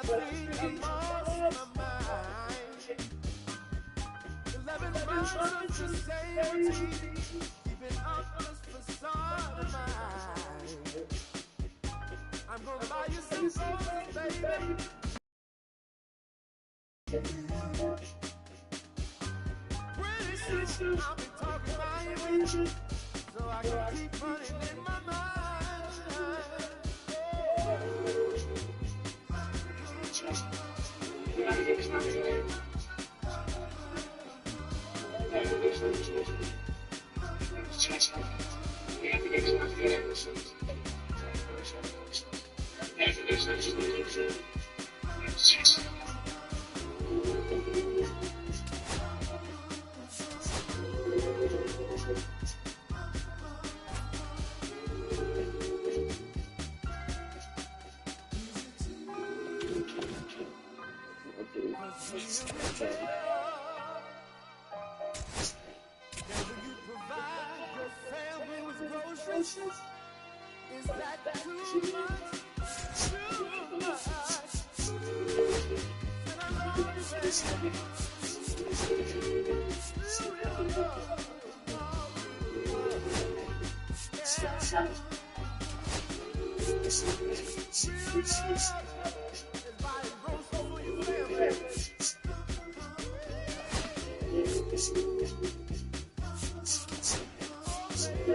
feet, I lost my mind. 11 months of society, keeping up this facade of mine. I'm gonna buy you some roses, baby. Pretty soon I'll be talking about you, so I can keep running in my mind. Is that too much? Too much? And I love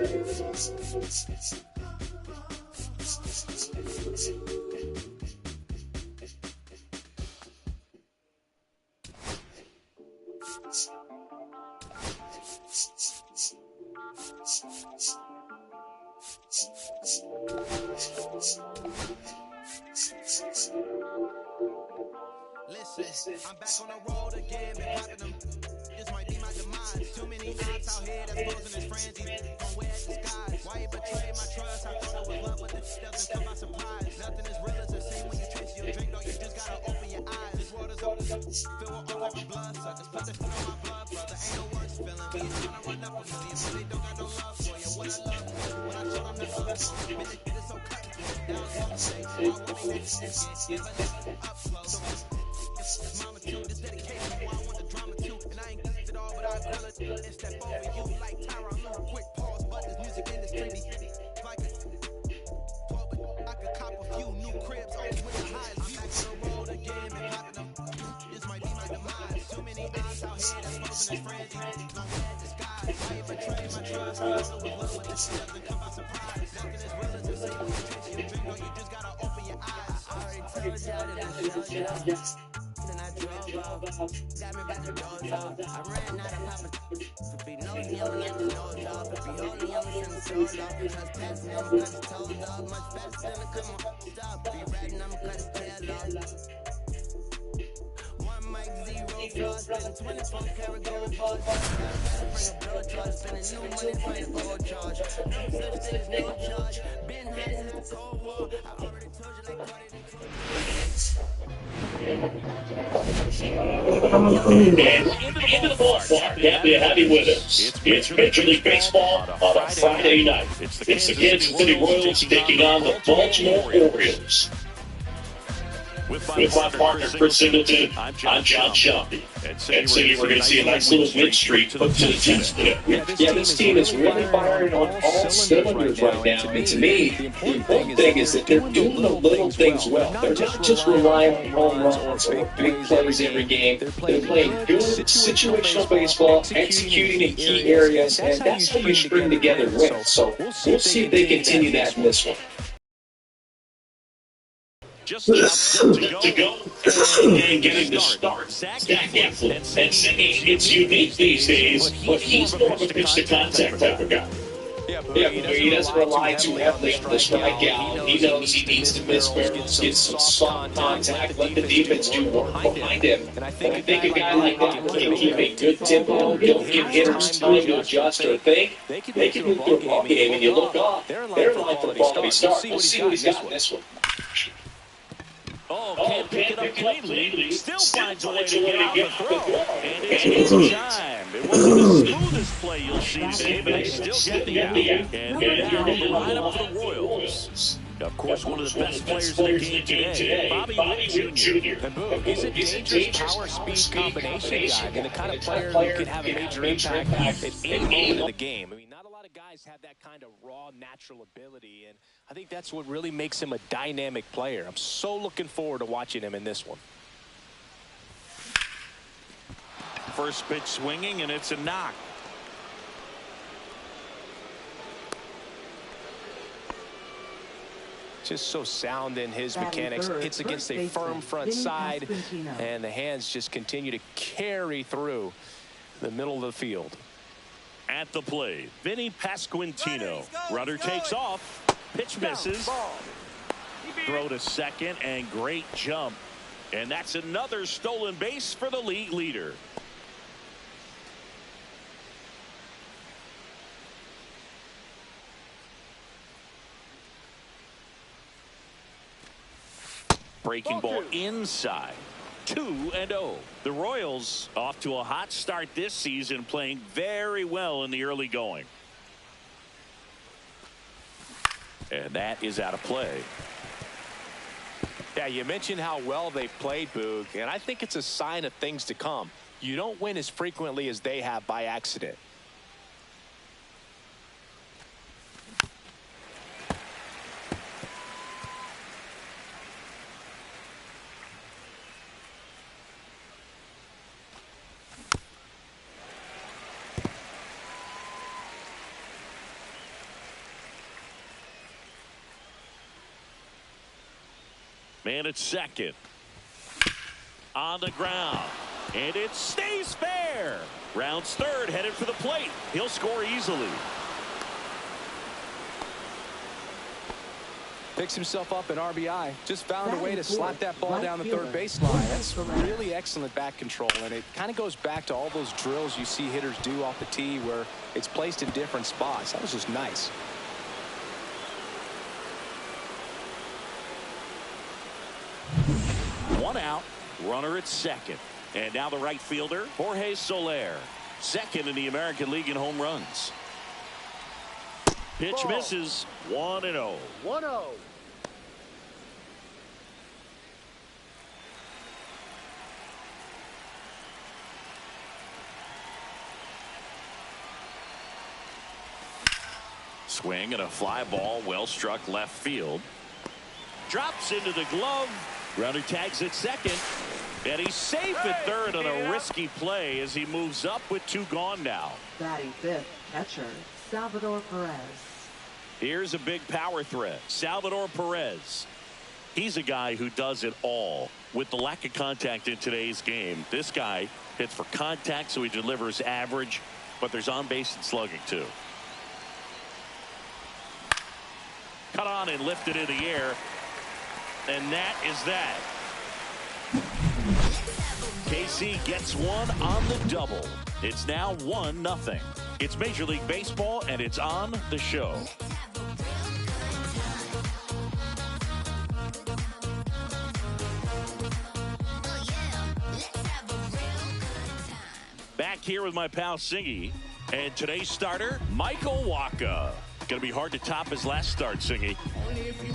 you, baby. Listen, I'm back on the road again, been popping them. This might be my demise. Too many eyes out here that's posing as friends. Don't wear disguise. Why you betray my trust? I thought it was love, but this doesn't come by surprise. Nothing is real as the same when you trace your drink. Though you just gotta open your eyes. This world is over. Filled with all type of blood suckers. Put the foot on my blood, brother. Ain't no worse feeling. We ain't tryna run up a million, but they don't got no love for you. What I love for you, what I show them the love for you. Been the so cut. Down on the stage. I want me next to get up close. Mama too, this dedication, why I want the drama too. And I ain't got it all, but I feel it. And step over you like Tyron Lue. Quick pause, but this music industry like a 12, but I could cop a few new cribs, always with the highest views. I'm back on the road again, been popping them. This might be my demise. Too many eyes out here that's posing as friends. Don't wear disguise. Why you betray my trust? I know it was, but this doesn't come by surprise. Nothing is real as the same when you trace your drink. No, you just gotta open your eyes. I already told y'all that this and I drove off, got me back the doors off. I ran out of papa for be nosy, I'm like the nose off. If you hold me, I'm gonna send the soul off. Cause passing, I'm gonna cut his toes off. Much faster than a come on, stop. Be riding, I'm gonna cut his tail off. One mic, zero flaws, spending 24 karat gold bars. Gotta bring a blood charge, spending new money, find a gold charge. No such thing as no charge. Been hot since the Cold War. I already told you like caught it in Into the ballpark, happy with us. It's Major League Baseball on a Friday night. It's the Kansas City Royals taking on the Baltimore Orioles. With my partner, Chris Singleton, I'm John Shelby. And City, we're going to see a nice little win streak put to the test today. Yeah, this team is really firing on all cylinders right now. And to me, the important thing is that they're doing the little things well. They're not just relying on home runs or big plays every game. They're playing good situational baseball, executing in key areas, and that's how you string together wins. So we'll see if they continue that in this one. Just to go and getting the start. Zach Eflin. And Cindy, it's unique these days, but he's more of a pitch-to-contact type of guy. Yeah, he doesn't rely too heavily on the strikeout. He knows he needs to miss barrels, get some soft contact, let the defense do work behind him. And I think a guy like that can keep a good tempo, don't give hitters time to adjust or think. They can move through a ball game, and you look off, they're in line for a quality start. We'll see what he's got in this one. Oh, can't pick it up cleanly. Still finds a way to get out the throw. And it's in time. It wasn't the smoothest play you'll see today, but they still get the out. And they're down the lineup for the Royals. Of course, one of the best players in the game today, Bobby Witt Jr. And boom, he's a dangerous power-speed combination guy. I mean, the kind of player who can have a major impact at any moment of the game. I mean, not a lot of guys have that kind of raw, natural ability, and I think that's what really makes him a dynamic player. I'm so looking forward to watching him in this one. First pitch swinging, and it's a knock. Just so sound in his mechanics. Hits against a firm front side, and the hands just continue to carry through the middle of the field. At the plate, Vinny Pasquantino. Runner takes off. Pitch misses. Throw to second, and great jump. And that's another stolen base for the league leader. Breaking ball inside. 2-0. The Royals off to a hot start this season, playing very well in the early going. And that is out of play. Yeah, you mentioned how well they played, Boog, and I think it's a sign of things to come. You don't win as frequently as they have by accident. Man at second. On the ground. And it stays fair. Rounds third, headed for the plate. He'll score easily. Picks himself up an RBI. Just found a way to slap that ball down the third baseline. That's really excellent back control, and it kind of goes back to all those drills you see hitters do off the tee where it's placed in different spots. That was just nice. One out, runner at second. And now the right fielder, Jorge Soler, second in the American League in home runs. Pitch misses. 1-0. 1-0. Swing and a fly ball, well struck left field. Drops into the glove. Runner tags at second. And he's safe at third on a risky play as he moves up with 2 gone now. Batting fifth, catcher Salvador Perez. Here's a big power threat. Salvador Perez. He's a guy who does it all. With the lack of contact in today's game, this guy hits for contact, so he delivers average, but there's on base and slugging too. Cut on and lifted in the air. And that is that. KC gets one on the double. It's now 1-0. It's Major League Baseball, and it's on the show. Back here with my pal Singy, and today's starter, Michael Wacha. Going to be hard to top his last start, Singy.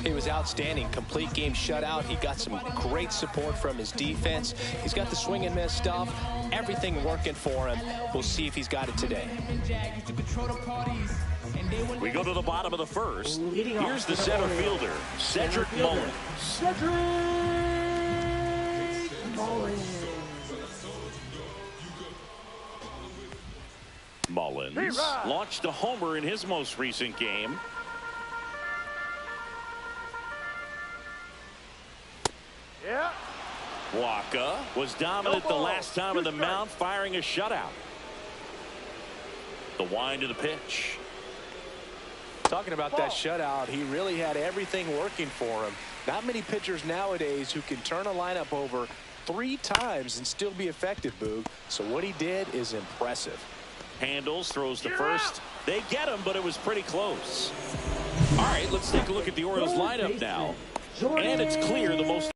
He was outstanding. Complete game shutout. He got some great support from his defense. He's got the swing and miss stuff. Everything working for him. We'll see if he's got it today. We go to the bottom of the first. Here's the center fielder, Cedric Mullins. Mullins launched a homer in his most recent game. Wacha was dominant the last time on the mound, firing a shutout. The wind of the pitch. Talking about that shutout, he really had everything working for him. Not many pitchers nowadays who can turn a lineup over 3 times and still be effective, Boog. So what he did is impressive. Handles, throws to first. They get him, but it was pretty close. All right, let's take a look at the Orioles lineup now. And it's clear the most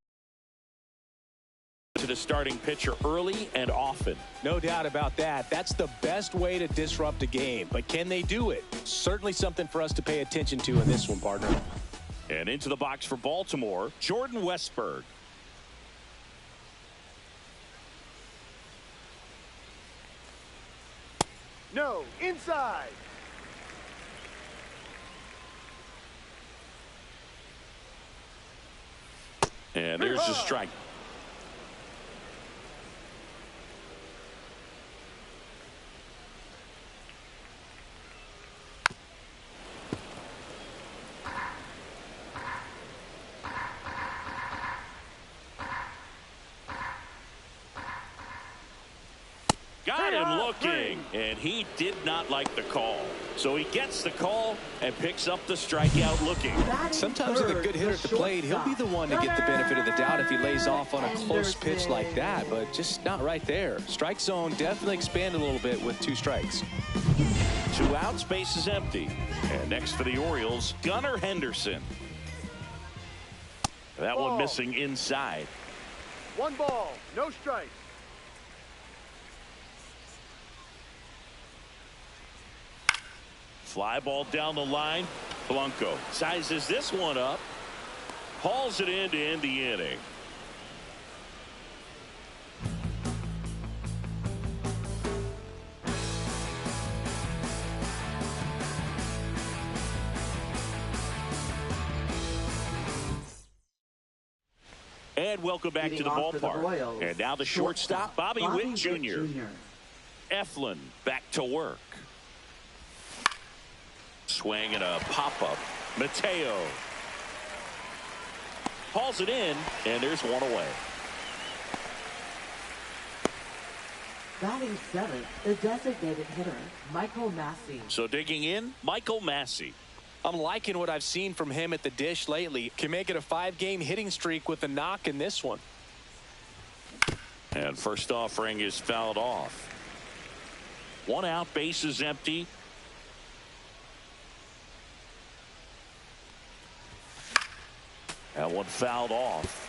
to the starting pitcher early and often. No doubt about that. That's the best way to disrupt a game. But can they do it? Certainly something for us to pay attention to in this one, partner. And into the box for Baltimore, Jordan Westberg. No, inside. And there's a strike. Got him looking, and he did not like the call. So he gets the call and picks up the strikeout looking. Sometimes with a good hitter at the plate, he'll be the one to get the benefit of the doubt if he lays off on a close pitch like that, but just not right there. Strike zone definitely expanded a little bit with 2 strikes. 2 outs, base is empty. And next for the Orioles, Gunnar Henderson. That one missing inside. 1 ball, no strikes. Fly ball down the line. Blanco sizes this one up. Hauls it in to end the inning. And welcome back to the ballpark. And now the shortstop, Bobby Witt Jr. Eflin back to work. Swing and a pop-up. Mateo hauls it in, and there's one away. Batting 7th, the designated hitter, Michael Massey. So digging in, Michael Massey. I'm liking what I've seen from him at the dish lately. Can make it a 5-game hitting streak with a knock in this one. And first offering is fouled off. 1 out, base is empty. That one fouled off.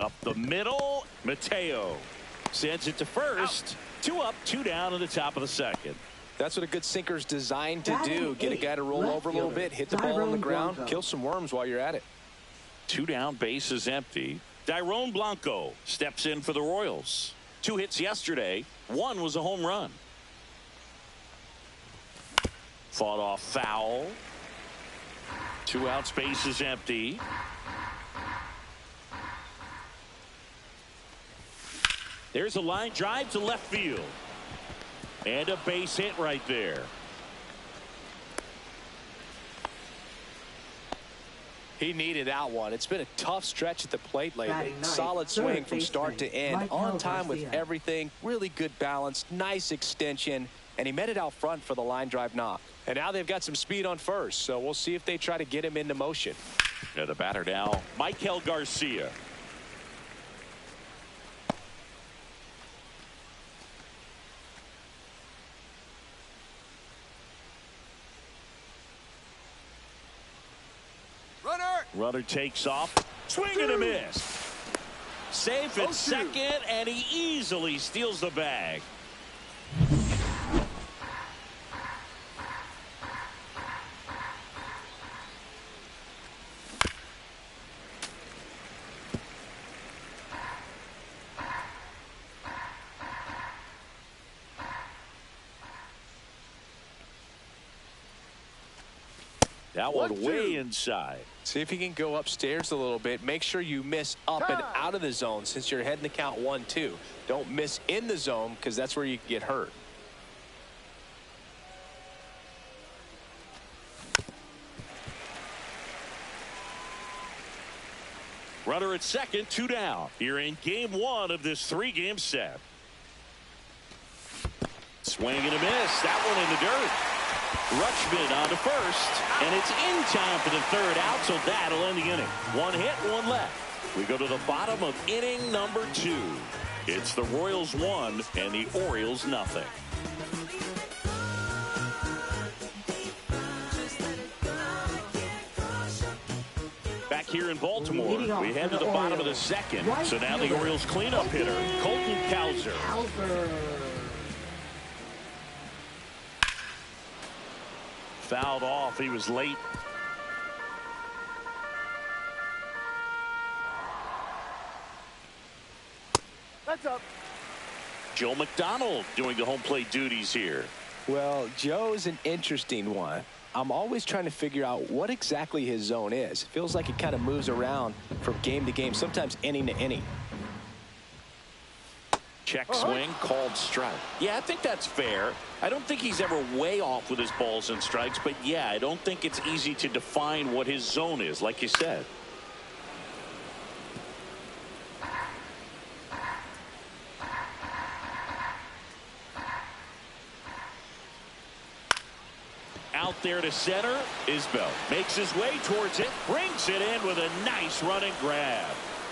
Up the middle, Mateo sends it to first. 2 up, 2 down in the top of the 2nd. That's what a good sinker's designed to do. Get a guy to roll over a little bit, hit the ball on the ground, kill some worms while you're at it. 2 down, base is empty. Dairon Blanco steps in for the Royals. 2 hits yesterday. 1 was a home run. Fought off foul. 2 outs, base is empty. There's a line drive to left field. And a base hit right there. He needed that one. It's been a tough stretch at the plate lately. Solid swing from start to end. On time with everything. Really good balance. Nice extension. And he met it out front for the line drive knock. And now they've got some speed on first. So we'll see if they try to get him into motion. And the batter now, Michael Garcia. Runner takes off. Swing and a miss. Safe at second, and he easily steals the bag. That one way inside. See if you can go upstairs a little bit. Make sure you miss up and out of the zone since you're heading the count 1-2. Don't miss in the zone because that's where you get hurt. Runner at second, 2 down. Here in game 1 of this 3-game set. Swing and a miss. That one in the dirt. Rutschman on to first, and it's in time for the 3rd out, so that'll end the inning. 1 hit, 1 left. We go to the bottom of inning number 2. It's the Royals 1 and the Orioles nothing. Back here in Baltimore. We head to the bottom of the second. So now the Orioles cleanup hitter, Colton Cowser. Fouled off. He was late. That's up. Joe McDonald doing the home plate duties here. Well, Joe's an interesting one. I'm always trying to figure out what exactly his zone is. It feels like he kind of moves around from game to game, sometimes inning to inning. Check swing, called strike. Yeah, I think that's fair. I don't think he's ever way off with his balls and strikes, but yeah, I don't think it's easy to define what his zone is, like you said. Out there to center, Isbell makes his way towards it, brings it in with a nice running grab.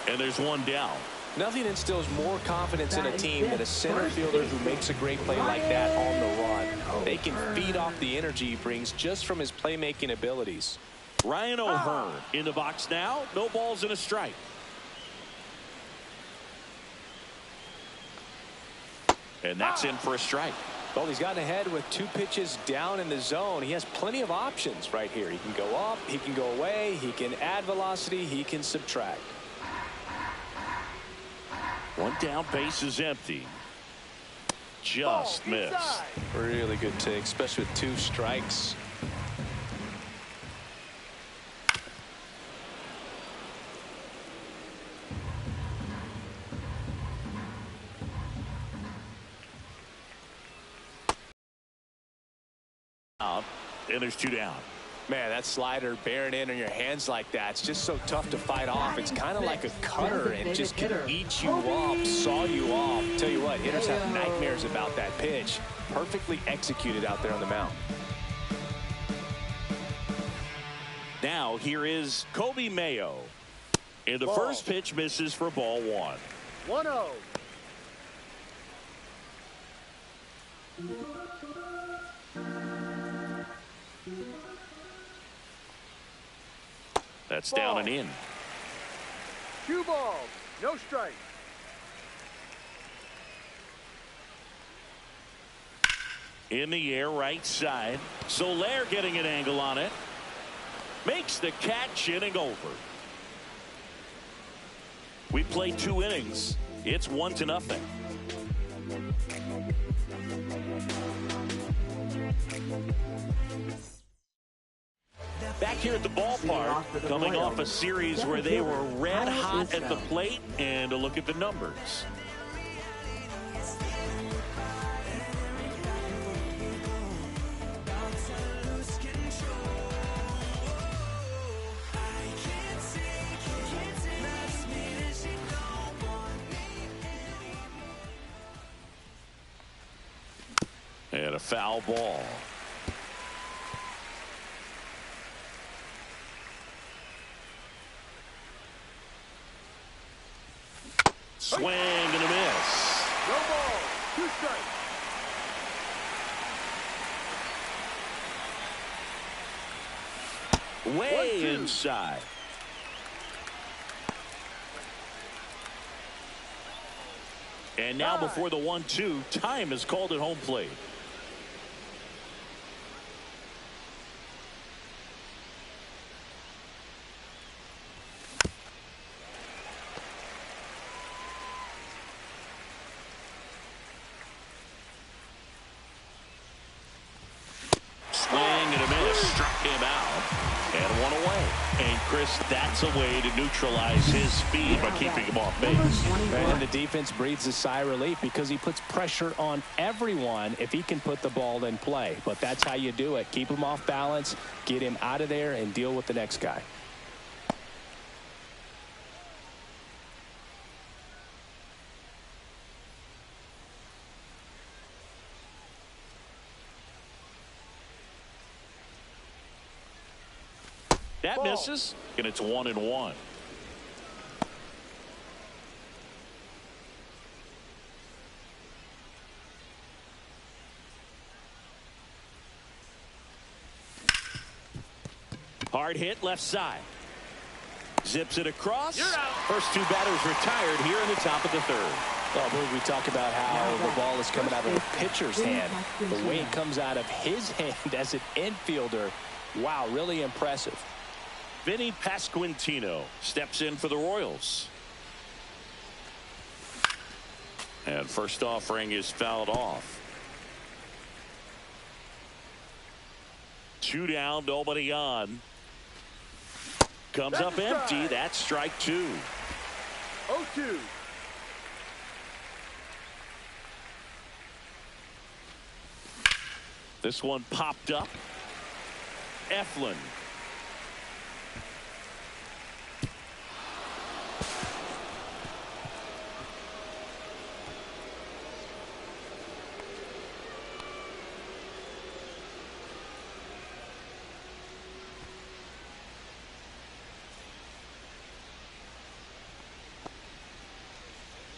And there's one down. Nothing instills more confidence in a team than a center fielder who makes a great play like that on the run. They can feed off the energy he brings just from his playmaking abilities. Ryan O'Hearn in the box now. No balls and a strike. And that's in for a strike. Well, he's gotten ahead with 2 pitches down in the zone. He has plenty of options right here. He can go up, he can go away, he can add velocity, he can subtract. One down, base is empty. Just missed. Really good take, especially with 2 strikes. Out, and there's 2 down. Man, that slider bearing in on your hands like that, it's just so tough to fight off. It's kind of like a cutter and just can eat you up, saw you off. Tell you what, hitters have nightmares about that pitch. Perfectly executed out there on the mound. Now here is Kobe Mayo. And the first pitch misses for ball 1. 1-0. That's down and in. 2 balls, no strike. In the air, right side. Soler getting an angle on it. Makes the catch, inning over. We played 2 innings. It's 1-0. Back here at the ballpark, coming off a series where they were red hot at the plate, and a look at the numbers. And a foul ball. Swing and a miss. No ball, 2 strikes. Way inside. And now before the 1-2, time is called at home plate. Chris, that's a way to neutralize his speed by keeping him off base. And the defense breathes a sigh of relief because he puts pressure on everyone if he can put the ball in play. But that's how you do it. Keep him off balance, get him out of there, and deal with the next guy. That misses, and it's 1-1. Hard hit left side. Zips it across. First two batters retired here in the top of the third. Well, we talk about how the ball is coming out of the pitcher's hand. The way it comes out of his hand as an infielder, wow, really impressive. Vinny Pasquantino steps in for the Royals. And first offering is fouled off. 2 down, nobody on. Comes up empty. That's strike 2. 0-2. This one popped up. Eflin.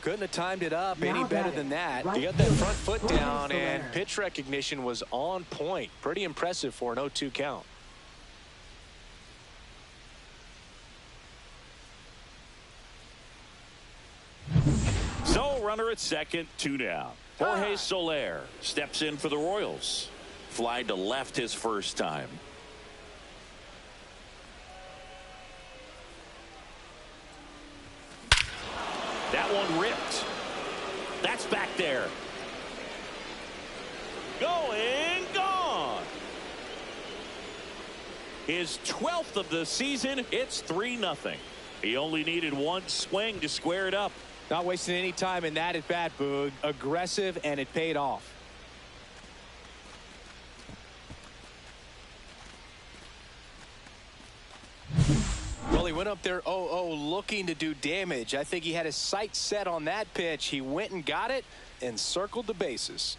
Couldn't have timed it up any better than that. He got that front foot down, and pitch recognition was on point. Pretty impressive for an 0-2 count. So runner at second, 2 down. Jorge Soler steps in for the Royals. Fly to left his first time. That one ripped. That's back there. Going, gone. His 12th of the season. It's 3-0. He only needed one swing to square it up. Not wasting any time in that at bat, Boog. Aggressive, and it paid off. Well, he went up there 0-0 looking to do damage. I think he had his sights set on that pitch. He went and got it and circled the bases.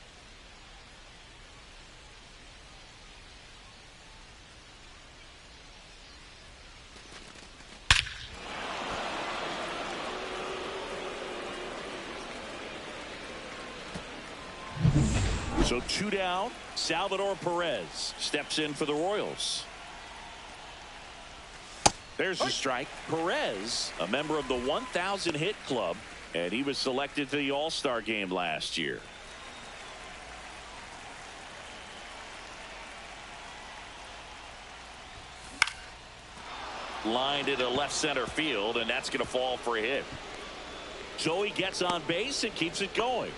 So 2 down. Salvador Perez steps in for the Royals. There's a strike. Perez, a member of the 1,000 hit club, and he was selected to the All-Star game last year. Lined into left center field, and that's going to fall for a hit. So he gets on base and keeps it going.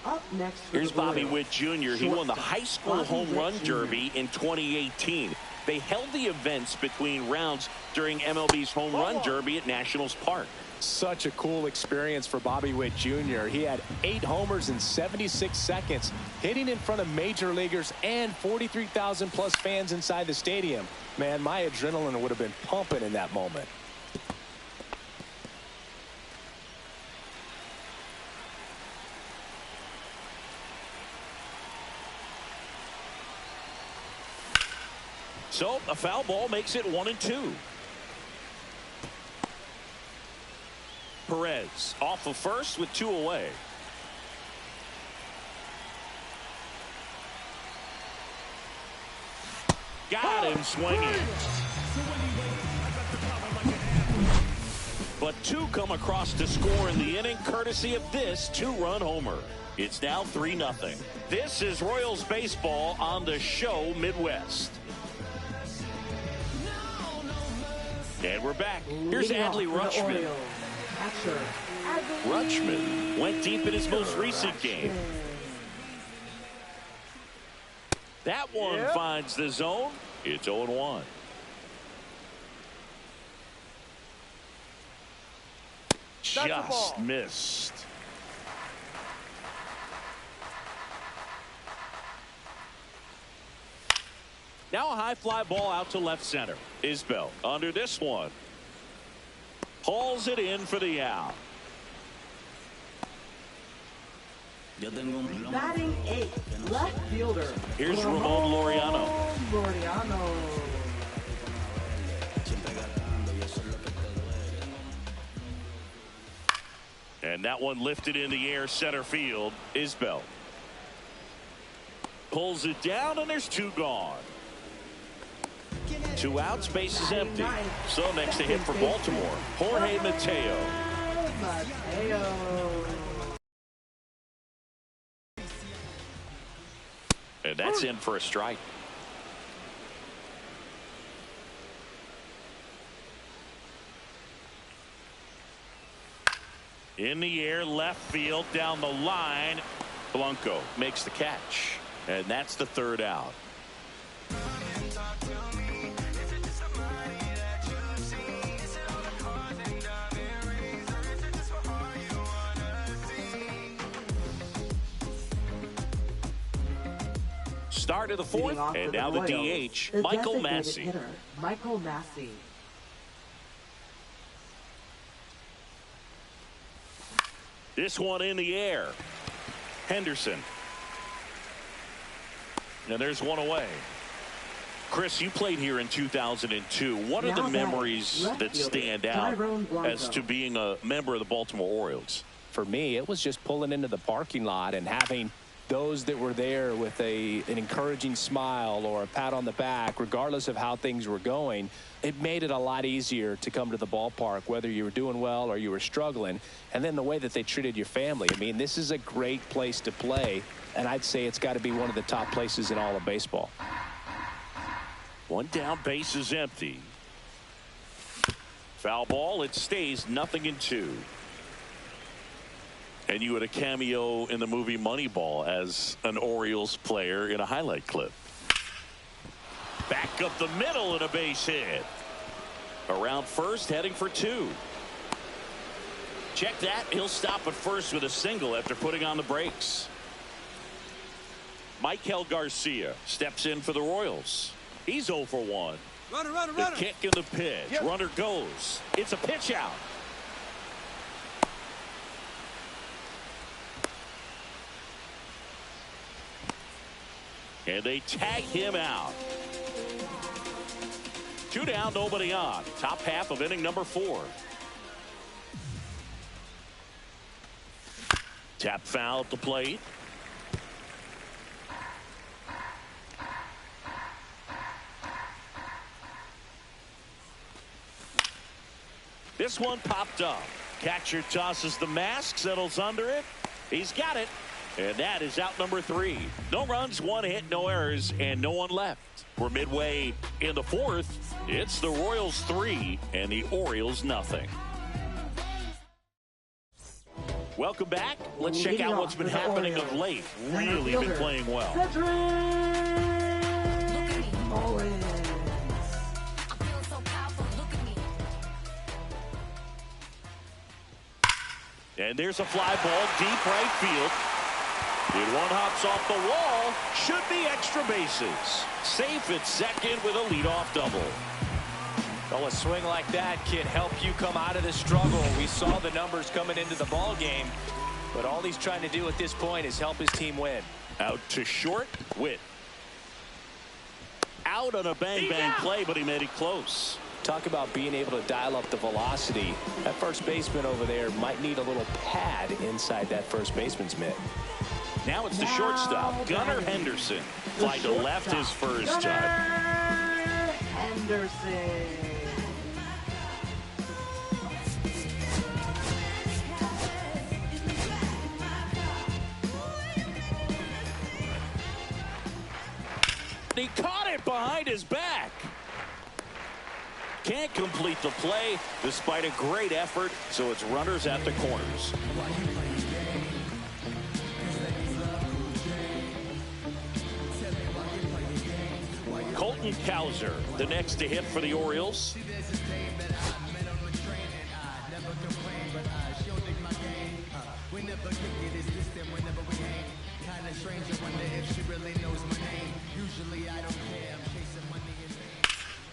Up next, here's Bobby Witt Jr. He won the high school home run derby in 2018. They held the events between rounds during MLB's home run derby at Nationals Park. Such a cool experience for Bobby Witt Jr. He had 8 homers in 76 seconds, hitting in front of major leaguers and 43,000 plus fans inside the stadium. Man, my adrenaline would have been pumping in that moment. So a foul ball makes it 1-2. Perez off of first with 2 away. Got him swinging. But 2 come across to score in the inning courtesy of this 2-run homer. It's now 3-0. This is Royals baseball on the show Midwest. And we're back. Here's Adley Rutschman. Rutschman went deep in his most recent game. That one finds the zone. It's 0-1. Just missed. Now a high fly ball out to left center. Isbell under this one. Hauls it in for the out. Batting 8th, left fielder. Here's Ramon Laureano. And that one lifted in the air center field. Isbell pulls it down, and there's 2 gone. 2 outs, base is empty. So next to hit for Baltimore, Jorge Mateo. And that's in for a strike. In the air, left field, down the line. Blanco makes the catch. And that's the 3rd out. Start of the 4th, and now the DH, Michael Massey. Michael Massey. This one in the air. Henderson. And there's one away. Chris, you played here in 2002. What are the memories that stand out as to being a member of the Baltimore Orioles? For me, it was just pulling into the parking lot and having those that were there with an encouraging smile or a pat on the back, regardless of how things were going. It made it a lot easier to come to the ballpark, whether you were doing well or you were struggling. And then the way that they treated your family. I mean, this is a great place to play, and I'd say it's got to be one of the top places in all of baseball. 1 down, base is empty. Foul ball, it stays 0-2. And you had a cameo in the movie Moneyball as an Orioles player in a highlight clip. Back up the middle and a base hit. Around first, heading for 2. Check that. He'll stop at first with a single after putting on the brakes. Michael Garcia steps in for the Royals. He's 0 for 1. Runner, runner, The runner. kick and the pitch. Yep. Runner goes. It's a pitch out. And they tag him out. 2 down, nobody on. Top half of inning number 4. Tap foul at the plate. This one popped up. Catcher tosses the mask, settles under it. He's got it. And that is out number 3. No runs, 1 hit, no errors, and no one left. We're midway in the 4th. It's the Royals 3 and the Orioles 0. Welcome back. Let's check out what's been happening of late. Really been playing well. And there's a fly ball deep right field. And one hops off the wall. Should be extra bases. Safe at second with a leadoff double. Well, a swing like that can help you come out of the struggle. We saw the numbers coming into the ball game, but all he's trying to do at this point is help his team win. Out to short. Witt. Out on a bang-bang play, but he made it close. Talk about being able to dial up the velocity. That first baseman over there might need a little pad inside that first baseman's mitt. Now it's the shortstop, Gunnar Henderson. Fly to left his first time. Henderson. He caught it behind his back. Can't complete the play despite a great effort, so it's runners at the corners. Colton Cowser, the next to hit for the Orioles.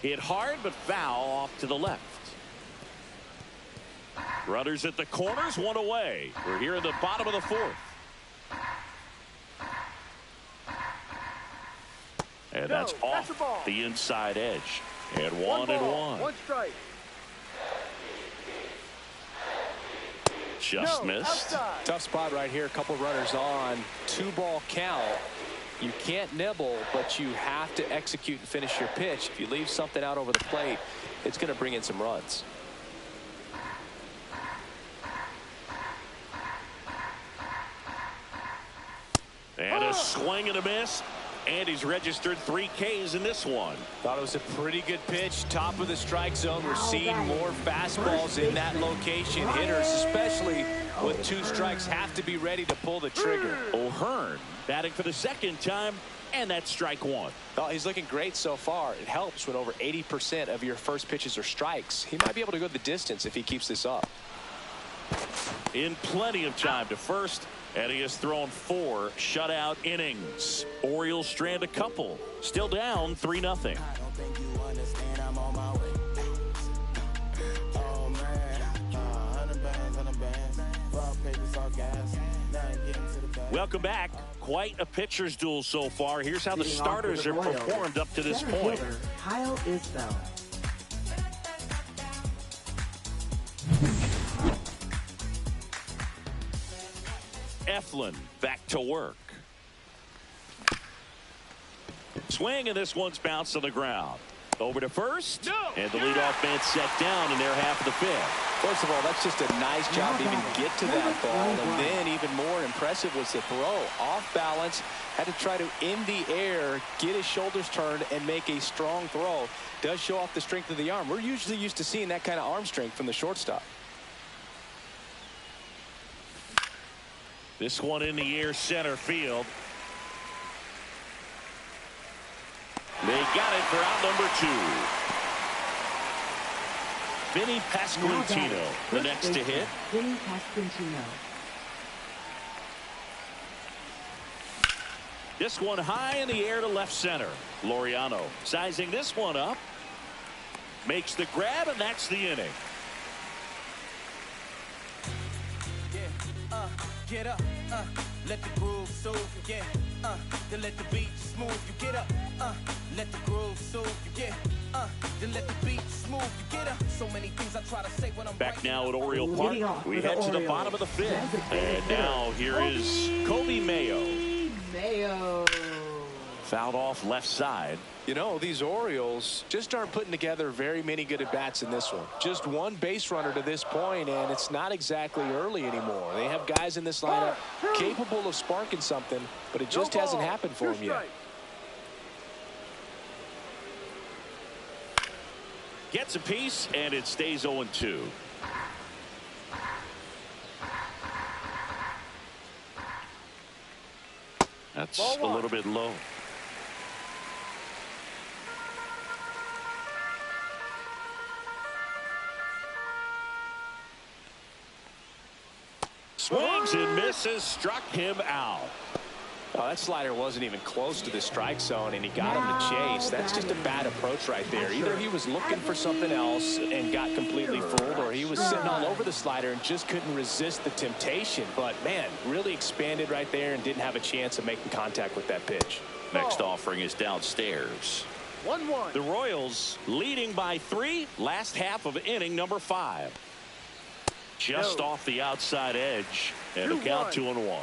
Hit hard but foul off to the left. Runners at the corners, 1 away. We're here in the bottom of the 4th. And that's off the inside edge. And 1 and 1. 1 strike. Just missed. Outside. Tough spot right here. A couple runners on. 2-ball count. You can't nibble, but you have to execute and finish your pitch. If you leave something out over the plate, it's going to bring in some runs. And a swing and a miss. And he's registered 3 Ks in this one. Thought it was a pretty good pitch. Top of the strike zone. We're seeing more fastballs in that location. Hitters, especially with 2 strikes, have to be ready to pull the trigger. O'Hearn batting for the 2nd time, and that's strike 1. Oh, he's looking great so far. It helps when over 80% of your first pitches are strikes. He might be able to go the distance if he keeps this up. In plenty of time to first. And he has thrown 4 shutout innings. Orioles strand a couple. Still down 3-0. Welcome back. Quite a pitcher's duel so far. Here's how the starters have performed up to this point. Kyle Isbell. Eflin back to work. Swing, and this one's bounced on the ground. Over to first. And the leadoff man set down in their half of the 5th. First of all, that's just a nice job to even get to that ball. And then even more impressive was the throw. Off balance. Had to try to, in the air, get his shoulders turned and make a strong throw. Does show off the strength of the arm. We're usually used to seeing that kind of arm strength from the shortstop. This one in the air, center field. They got it for out number 2. Vinny Pasquantino, the next to hit. Vinny Pasquantino. This one high in the air to left center. Laureano sizing this one up. Makes the grab, and that's the inning. Get up, let the groove soothe you, then let the beat smooth you. Get up, let the groove soothe you, then let the beat smooth you. Get up. So many things I try to say when I'm back now at Oriole Park. We head to the bottom of the 5th, and now here is Kobe Mayo. Fouled off left side. You know, these Orioles just aren't putting together very many good at-bats in this one. Just 1 base runner to this point, and it's not exactly early anymore. They have guys in this lineup capable of sparking something, but it just hasn't happened for them yet. Gets a piece, and it stays 0-2. That's a little bit low. Swings and misses, struck him out. Oh, that slider wasn't even close to the strike zone, and he got him to chase. That's just a bad approach right there. Either he was looking for something else and got completely fooled, or he was sitting all over the slider and just couldn't resist the temptation. But, man, really expanded right there and didn't have a chance of making contact with that pitch. Next offering is downstairs. 1-1. The Royals leading by 3, last half of inning number 5. Just off the outside edge, and a count 2-1.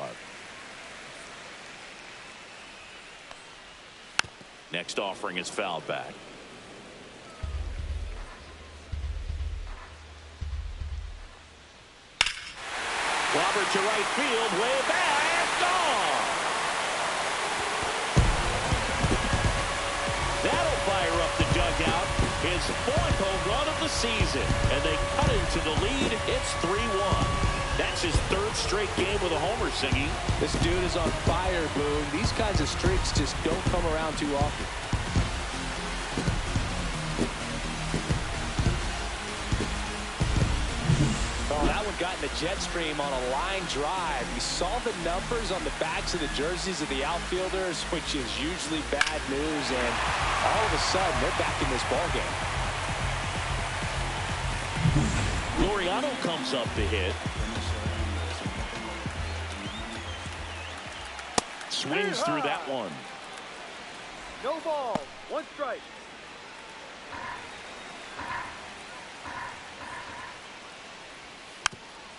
Next offering is fouled back. Robert to right field, way back, gone. That'll fire up the dugout. His 4th home run of the season, and they cut into the lead. It's 3-1. That's his 3rd straight game with a homer, Singy. This dude is on fire, Boone. These kinds of streaks just don't come around too often. Oh, that one got in the jet stream on a line drive. You saw the numbers on the backs of the jerseys of the outfielders, which is usually bad news, and all of a sudden they're back in this ballgame. Laureano comes up to hit. Swings through that one. No ball. 1 strike.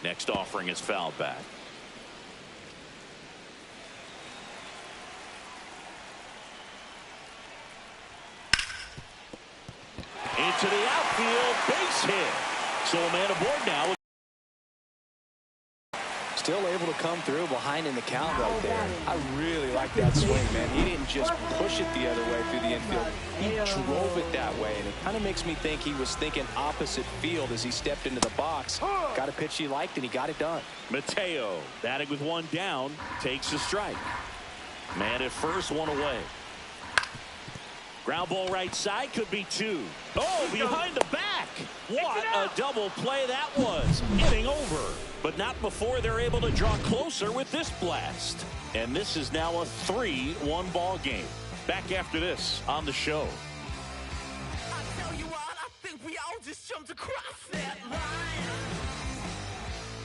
Next offering is fouled back. Into the outfield, base hit. So a man aboard now. Still able to come through behind in the count right there. I really like that swing, man. He didn't just push it the other way through the infield. He drove it that way, and it kind of makes me think he was thinking opposite field as he stepped into the box. Got a pitch he liked, and he got it done. Mateo, batting with one down, takes a strike. Man at first, one away. Ground ball right side, could be two. Oh, behind the back. What a double play that was. Inning over, but not before they're able to draw closer with this blast. And this is now a 3-1 ball game. Back after this on the show. I tell you what, I think we all just jumped across that line.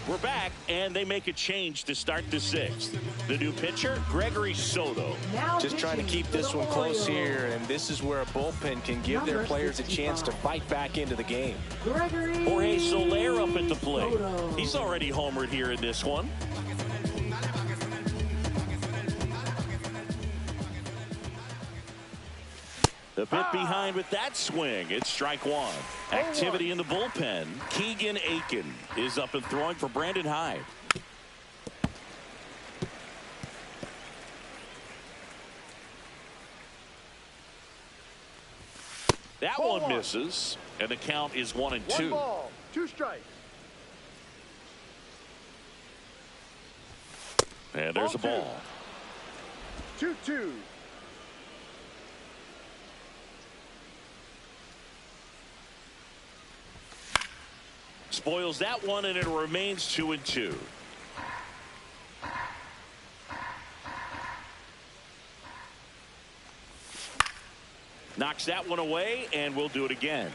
We're back, and they make a change to start the sixth. The new pitcher, Gregory Soto. Just trying to keep this one close here, and this is where a bullpen can give their players a chance to fight back into the game. Jorge Soler up at the plate. He's already homered here in this one. The bit behind with that swing. It's strike one. Activity in the bullpen. Keegan Aiken is up and throwing for Brandon Hyde. That one misses, and the count is 1-2. 1 ball, 2 strikes. And there's a ball. 2-2. Spoils that one, and it remains 2-2. Knocks that one away, and we'll do it again.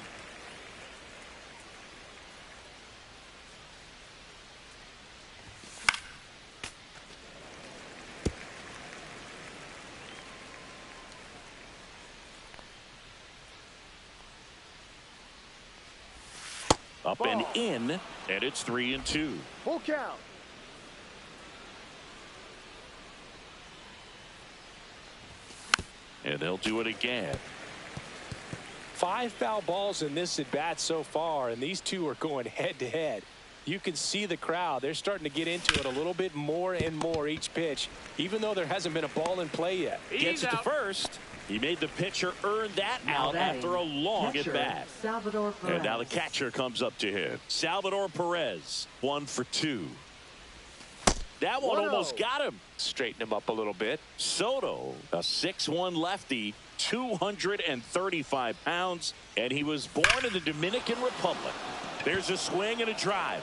Up and in, and it's 3-2. Full count. And they'll do it again. 5 foul balls in this at bat so far, and these two are going head to head. You can see the crowd. They're starting to get into it a little bit more and more each pitch, even though there hasn't been a ball in play yet. Gets it to first. He made the pitcher earn that out after a long at bat. And now the catcher comes up to him. Salvador Perez, 1 for 2. That one almost got him. Straighten him up a little bit. Soto, a 6'1 lefty, 235 pounds, and he was born in the Dominican Republic. There's a swing and a drive,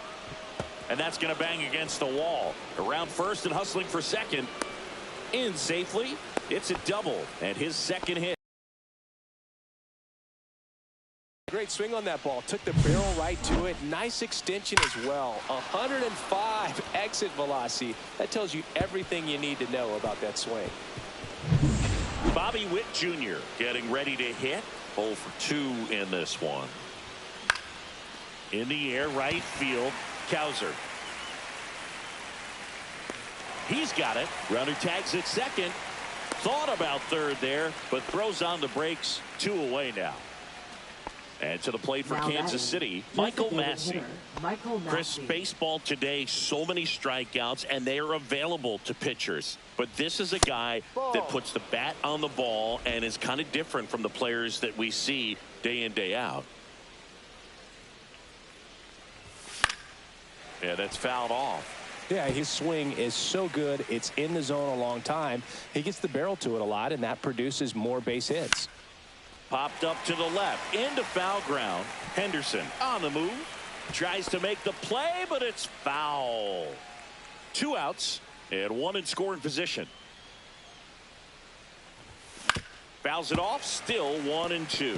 and that's going to bang against the wall. Around first and hustling for second. In safely. It's a double, and his second hit. Great swing on that ball. Took the barrel right to it. Nice extension as well. 105 exit velocity. That tells you everything you need to know about that swing. Bobby Witt Jr. getting ready to hit. 0 for 2 in this one. In the air, right field. Cowser. He's got it. Runner tags at second. Thought about third there, but throws on the brakes. 2 away now. And to the plate for Kansas City, Michael Massey. Chris, baseball today, so many strikeouts, and they are available to pitchers. But this is a guy that puts the bat on the ball and is kind of different from the players that we see day in, day out. Yeah, that's fouled off. Yeah, his swing is so good. It's in the zone a long time. He gets the barrel to it a lot, and that produces more base hits. Popped up to the left, into foul ground. Henderson on the move. Tries to make the play, but it's foul. 2 outs, and 1 in scoring position. Fouls it off, still 1-2.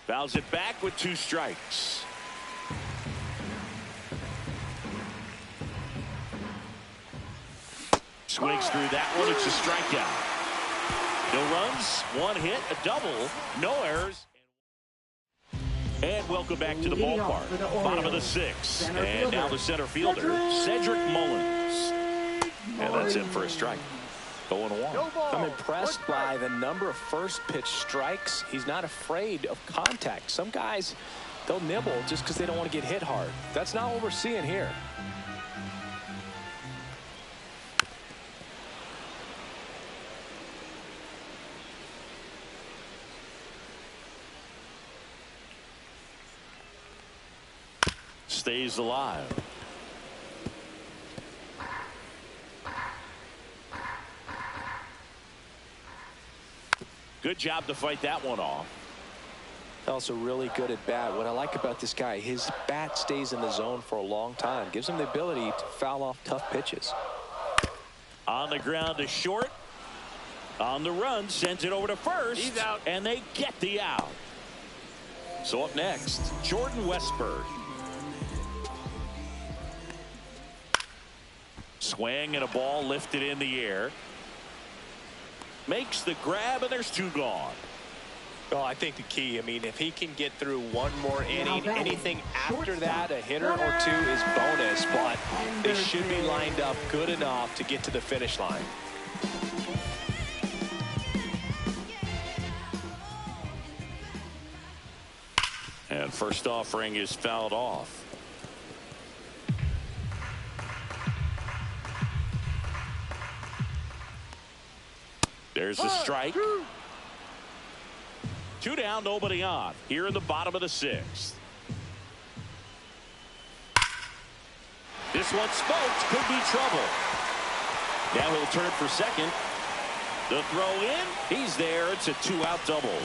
Fouls it back with 2 strikes. Swings through that one. It's a strikeout. No runs, 1 hit, a double, no errors. And welcome back to the ballpark. Bottom of the 6th. And now the center fielder, Cedric Mullins. And that's in for a strike. 0-1. No ball. I'm impressed by the number of first pitch strikes. He's not afraid of contact. Some guys, they'll nibble just because they don't want to get hit hard. That's not what we're seeing here. Stays alive. Good job to fight that one off. Also really good at bat. What I like about this guy, his bat stays in the zone for a long time. Gives him the ability to foul off tough pitches. On the ground to short. On the run, sends it over to first. He's out. And they get the out. So up next, Jordan Westburg. Swing and a ball lifted in the air. Makes the grab, and there's two gone. Well, I think the key, I mean, if he can get through one more inning, anything after that, a hitter or two is bonus, but they should be lined up good enough to get to the finish line. And first offering is fouled off. There's a strike. Two down, nobody on. Here in the bottom of the sixth. This one smoked. Could be trouble. Now he'll turn for second. The throw in. He's there. It's a two-out double.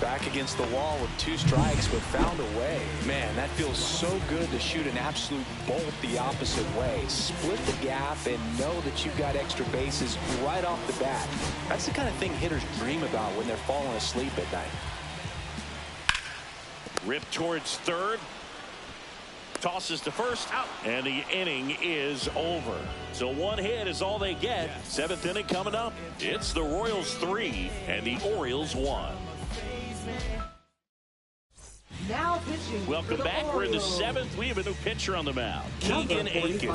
Back against the wall with two strikes, but found a way. Man, that feels so good to shoot an absolute bolt the opposite way. Split the gap and know that you've got extra bases right off the bat. That's the kind of thing hitters dream about when they're falling asleep at night. Ripped towards third. Tosses to first. Out. And the inning is over. So one hit is all they get. Seventh inning coming up. It's the Royals 3 and the Orioles 1. Now pitching. Welcome back. We're in the seventh. We have a new pitcher on the mound, Keegan Aiken.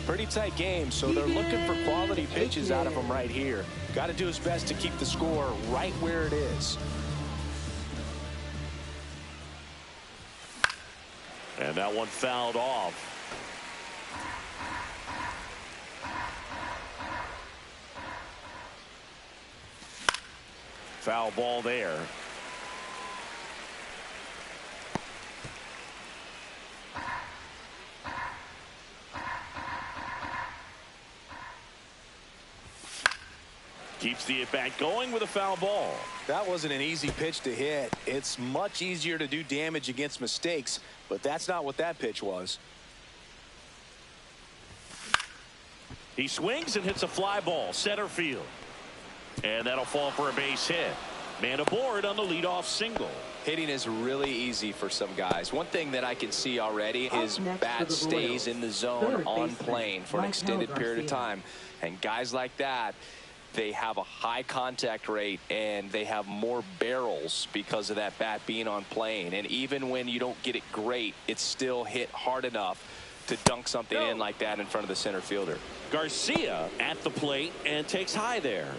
Pretty tight game, so they're looking for quality pitches out of him right here. Got to do his best to keep the score right where it is. And that one fouled off. Foul ball there. Keeps the at-bat going with a foul ball. That wasn't an easy pitch to hit. It's much easier to do damage against mistakes, but that's not what that pitch was. He swings and hits a fly ball, center field. And that'll fall for a base hit. Man aboard on the leadoff single. Hitting is really easy for some guys. One thing that I can see already is bat stays in the zone on plane for an extended period of time. And guys like that, they have a high contact rate and they have more barrels because of that bat being on plane. And even when you don't get it great, it's still hit hard enough to dunk something in like that in front of the center fielder. Garcia at the plate and takes high there.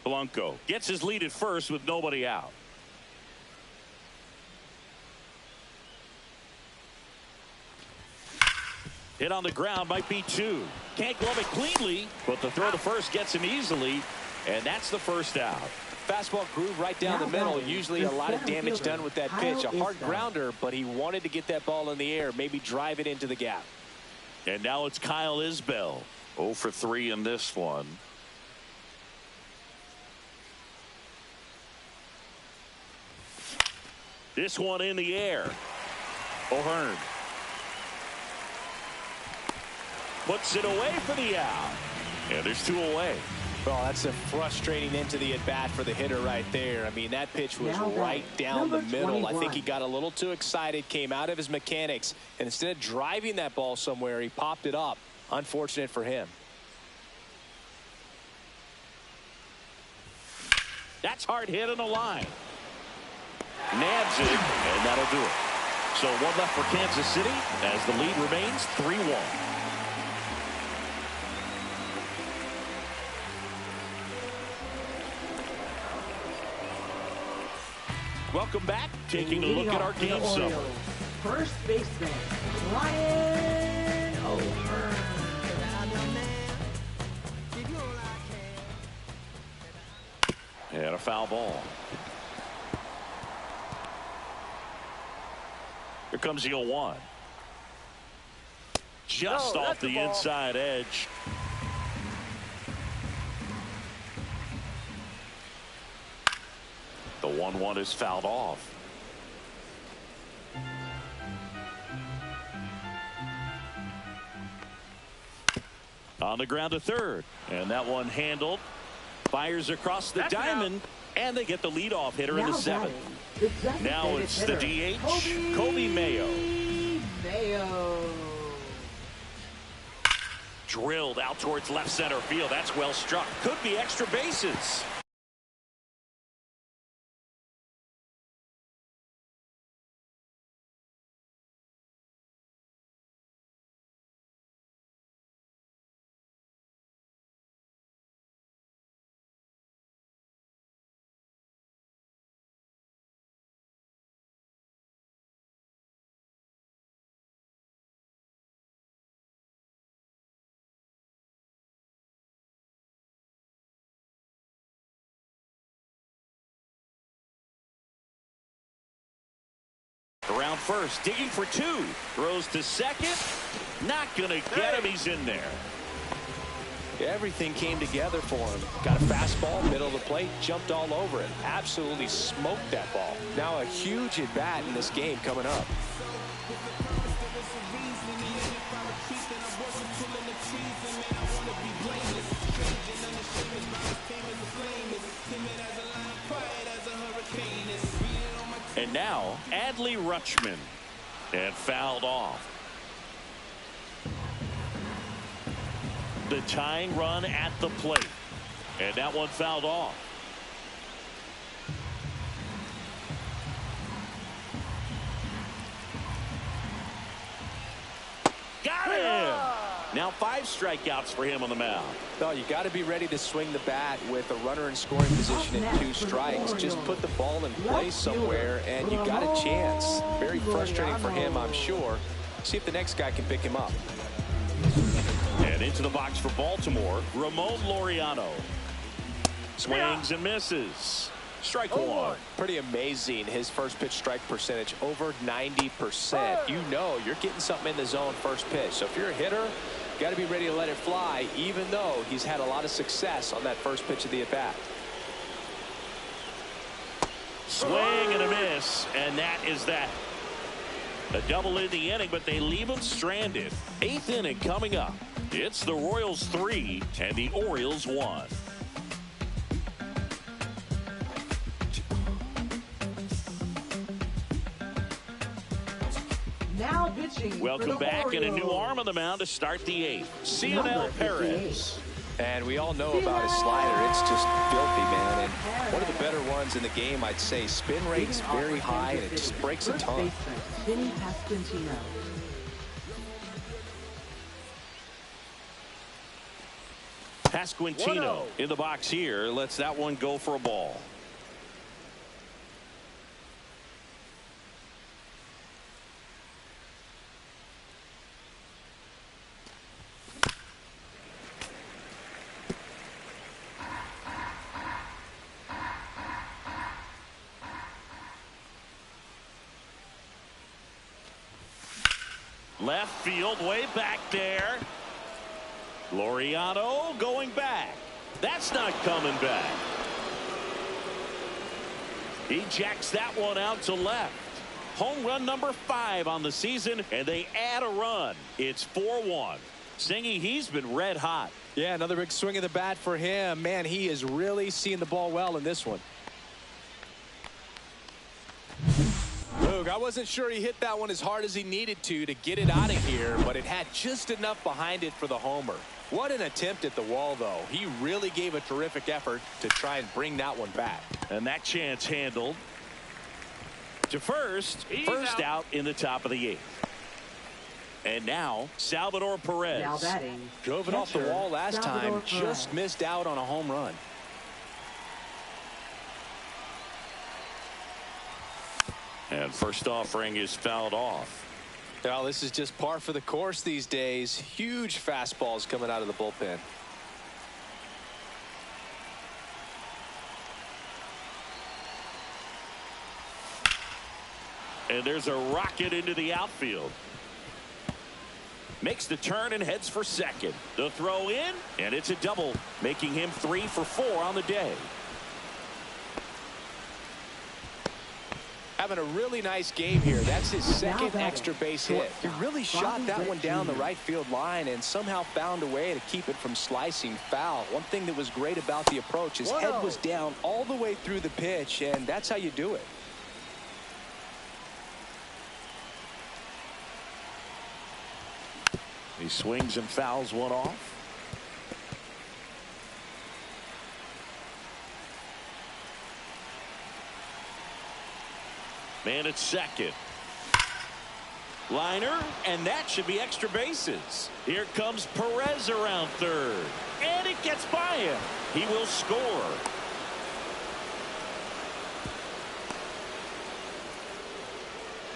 Blanco gets his lead at first with nobody out. Hit on the ground, might be two. Can't glove it cleanly, but the throw to first gets him easily, and that's the first out. Fastball groove right down the middle. Usually a lot of damage done with that pitch. A hard grounder, but he wanted to get that ball in the air, maybe drive it into the gap. And now it's Kyle Isbell. 0 for 3 in this one. This one in the air. O'Hearn puts it away for the out. And there's two away. Well, that's a frustrating end to the at-bat for the hitter right there. I mean, that pitch was right down the middle. I think he got a little too excited, came out of his mechanics, and instead of driving that ball somewhere, he popped it up. Unfortunate for him. That's hard hit on the line. Nabs it, and that'll do it. So one left for Kansas City as the lead remains 3-1. Welcome back. Taking a look at our game summary. First baseman, Ryan O'Hearn. And a foul ball. Here comes the 0-1. Just off the inside edge. The 1-1 is fouled off. On the ground to third. And that one handled. Fires across the diamond. And they get the leadoff hitter in the seventh. Now it's the DH, Kobe Mayo. Drilled out towards left center field. That's well struck. Could be extra bases. Around first, digging for two. Throws to second. Not going to get him. He's in there. Everything came together for him. Got a fastball, middle of the plate, jumped all over it. Absolutely smoked that ball. Now a huge at-bat in this game coming up. And now, Adley Rutschman. And fouled off. The tying run at the plate. And that one fouled off. Got him! Now 5 strikeouts for him on the mound. No, you got to be ready to swing the bat with a runner in scoring position and 2 strikes. Just put the ball in play somewhere and you got a chance. Very frustrating for him, I'm sure. See if the next guy can pick him up. And into the box for Baltimore, Ramon Laureano. Swings and misses. Strike one. Pretty amazing. His first pitch strike percentage over 90%. You know you're getting something in the zone first pitch. So if you're a hitter, you got to be ready to let it fly, even though he's had a lot of success on that first pitch of the at-bat. Swing and a miss, and that is that. A double in the inning, but they leave him stranded. 8th inning coming up. It's the Royals 3 and the Orioles 1. Now pitching. Welcome back, and a new arm on the mound to start the 8th. Cionel Perez. And we all know about his slider. It's just filthy, man. And one of the better ones in the game, I'd say. Spin rate's very high, and it just breaks a ton. Pasquantino in the box here. Lets that one go for a ball. Left field, way back there. Laureano going back. That's not coming back. He jacks that one out to left. Home run number 5 on the season, and they add a run. It's 4-1. Singy, he's been red hot. Yeah, another big swing of the bat for him. Man, he is really seeing the ball well in this one. Luke, I wasn't sure he hit that one as hard as he needed to get it out of here, but it had just enough behind it for the homer. What an attempt at the wall, though. He really gave a terrific effort to try and bring that one back. And that chance handled. to first. First out in the top of the 8th. And now, Salvador Perez. Now batting. Drove it off the wall last Salvador time. Just Perez. missed out on a home run. And first offering is fouled off. Well, this is just par for the course these days. Huge fastballs coming out of the bullpen. And there's a rocket into the outfield. Makes the turn and heads for second. The throw in, and it's a double, making him 3 for 4 on the day. Having a really nice game here. That's his second extra base hit. He really shot that one down the right field line and somehow found a way to keep it from slicing foul. One thing that was great about the approach, his head was down all the way through the pitch, and that's how you do it. He swings and fouls one off. Man at second. Liner, and that should be extra bases. Here comes Perez around third. And it gets by him. He will score.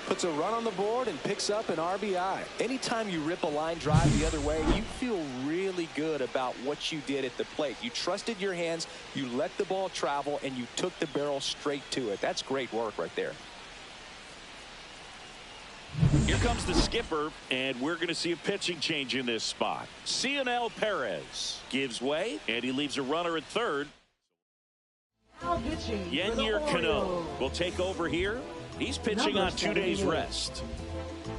Puts a run on the board and picks up an RBI. Anytime you rip a line drive the other way, you feel really good about what you did at the plate. You trusted your hands, you let the ball travel, and you took the barrel straight to it. That's great work right there. Here comes the skipper, and we're going to see a pitching change in this spot. Cionel Perez gives way, and he leaves a runner at third. Yennier Cano will take over here. He's pitching on 2 days rest.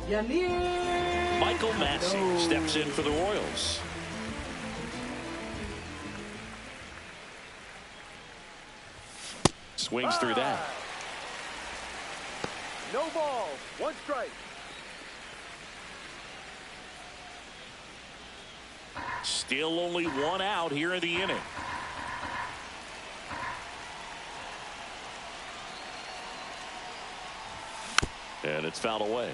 Michael Massey steps in for the Royals. Swings through that. No ball. 1 strike. Still only 1 out here in the inning. And it's fouled away.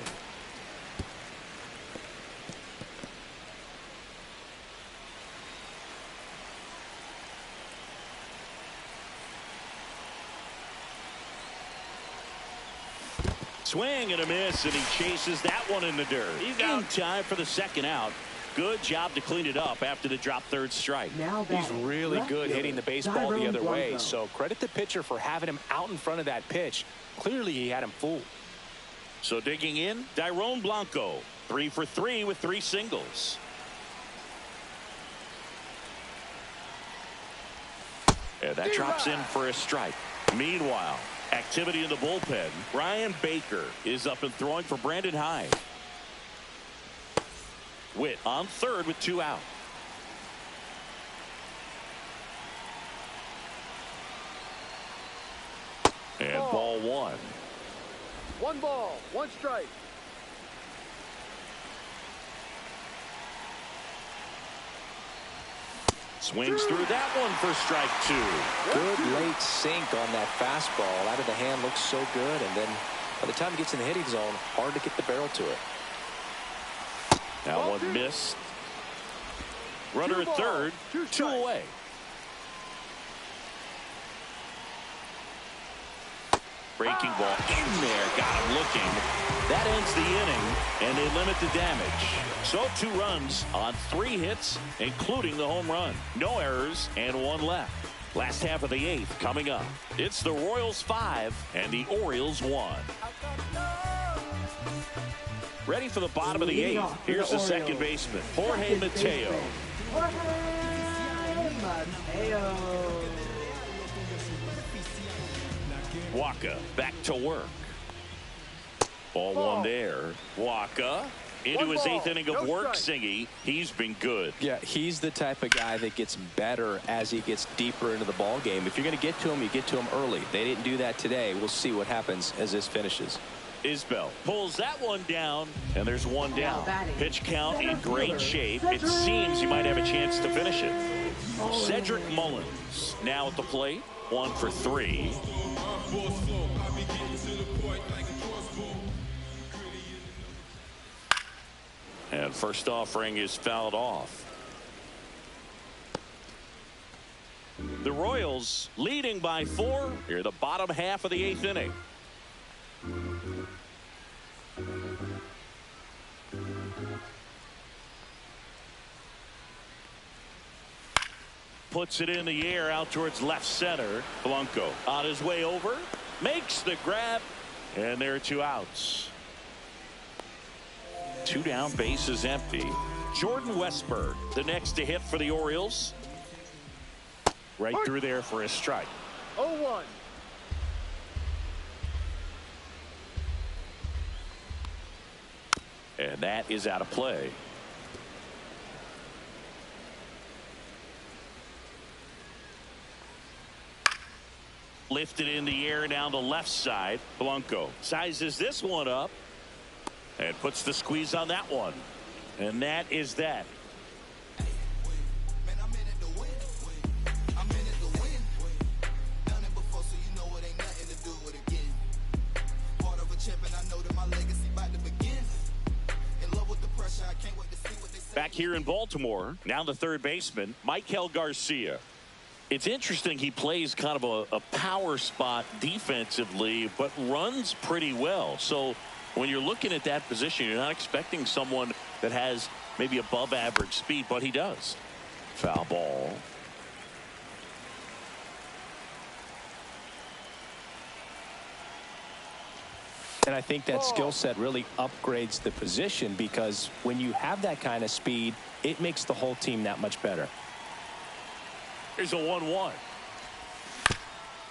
Swing and a miss, and he chases that one in the dirt. He's in time for the second out. Good job to clean it up after the drop third strike. He's really good hitting the baseball the other way, so credit the pitcher for having him out in front of that pitch. Clearly he had him fooled. So digging in, Dairon Blanco, 3 for 3 with 3 singles. And that drops in for a strike. Meanwhile, activity in the bullpen. Ryan Baker is up and throwing for Brandon Hyde. Witt on third with 2 out. And ball 1. 1 ball, 1 strike. Swings through that one for strike 2. Good late sink on that fastball. Out of the hand, looks so good, and then by the time he gets in the hitting zone, hard to get the barrel to it. Now one missed. Runner at third, 2 away. Breaking ball in there, got him looking. That ends the inning, and they limit the damage. So 2 runs on 3 hits, including the home run. No errors, and 1 left. Last half of the 8th coming up. It's the Royals 5 and the Orioles 1. Ready for the bottom of the 8th. Here's the second baseman, Jorge Mateo. Waka back to work. Ball 1 there. Waka into his 8th inning of work, Singy. He's been good. Yeah, he's the type of guy that gets better as he gets deeper into the ball game. If you're going to get to him, you get to him early. They didn't do that today. We'll see what happens as this finishes. Isbell pulls that one down, and there's 1 down. Pitch count in great shape. It seems he might have a chance to finish it. Cedric Mullins now at the plate. 1 for 3. And first offering is fouled off. The Royals leading by 4 here the bottom half of the 8th inning. Puts it in the air out towards left center. Blanco on his way over, makes the grab, and there are 2 outs. 2 down, bases empty. Jordan Westburg, the next to hit for the Orioles. Right through there for a strike. 0-1. And that is out of play. Lifted in the air down the left side. Blanco sizes this one up and puts the squeeze on that one. And that is that. Back here in Baltimore, now the third baseman, Michael Garcia. It's interesting, he plays kind of a power spot defensively, but runs pretty well. So when you're looking at that position, you're not expecting someone that has maybe above average speed, but he does. Foul ball. And I think that skill set really upgrades the position, because when you have that kind of speed, it makes the whole team that much better. Here's a 1-1.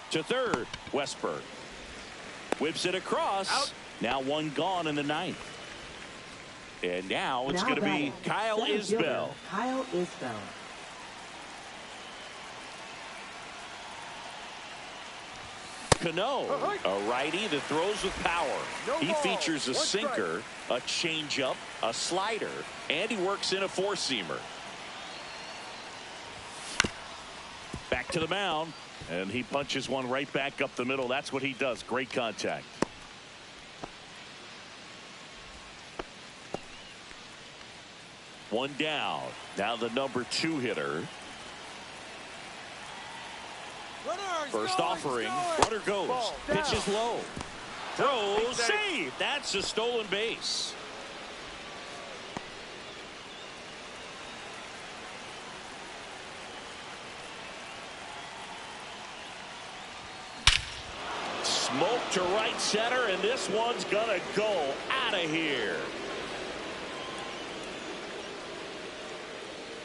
To third, Westburg. Whips it across. Out. Now 1 gone in the 9th. And now it's going to be Kyle Isbell. Kyle Isbell. Cano, a righty that throws with power. He features a sinker, a changeup, a slider, and he works in a 4-seamer. Back to the mound, and he punches one right back up the middle. That's what he does. Great contact. One down. Now the number 2 hitter. First offering, runner goes, pitches low, throws, save. That's a stolen base. Smoke to right center, and this one's gonna go out of here.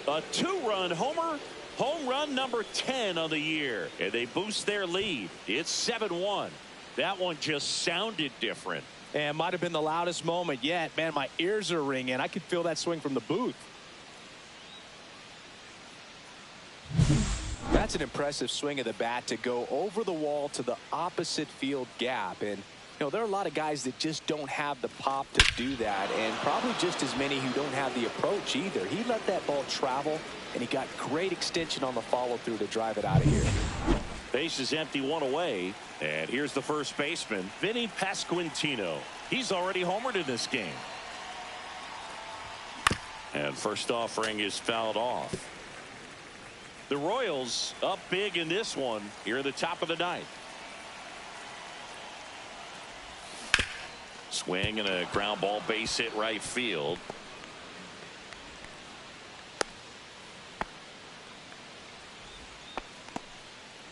A 2-run homer. Home run number 10 on the year, and they boost their lead. It's 7-1. That one just sounded different. And might have been the loudest moment yet. Man, my ears are ringing. I could feel that swing from the booth. That's an impressive swing of the bat to go over the wall to the opposite field gap. And you know, there are a lot of guys that just don't have the pop to do that, and probably just as many who don't have the approach either. He let that ball travel, and he got great extension on the follow-through to drive it out of here. Base is empty, 1 away, and here's the first baseman, Vinny Pasquantino. He's already homered in this game. And first offering is fouled off. The Royals up big in this one here at the top of the 9th. Swing and a ground ball, base hit right field.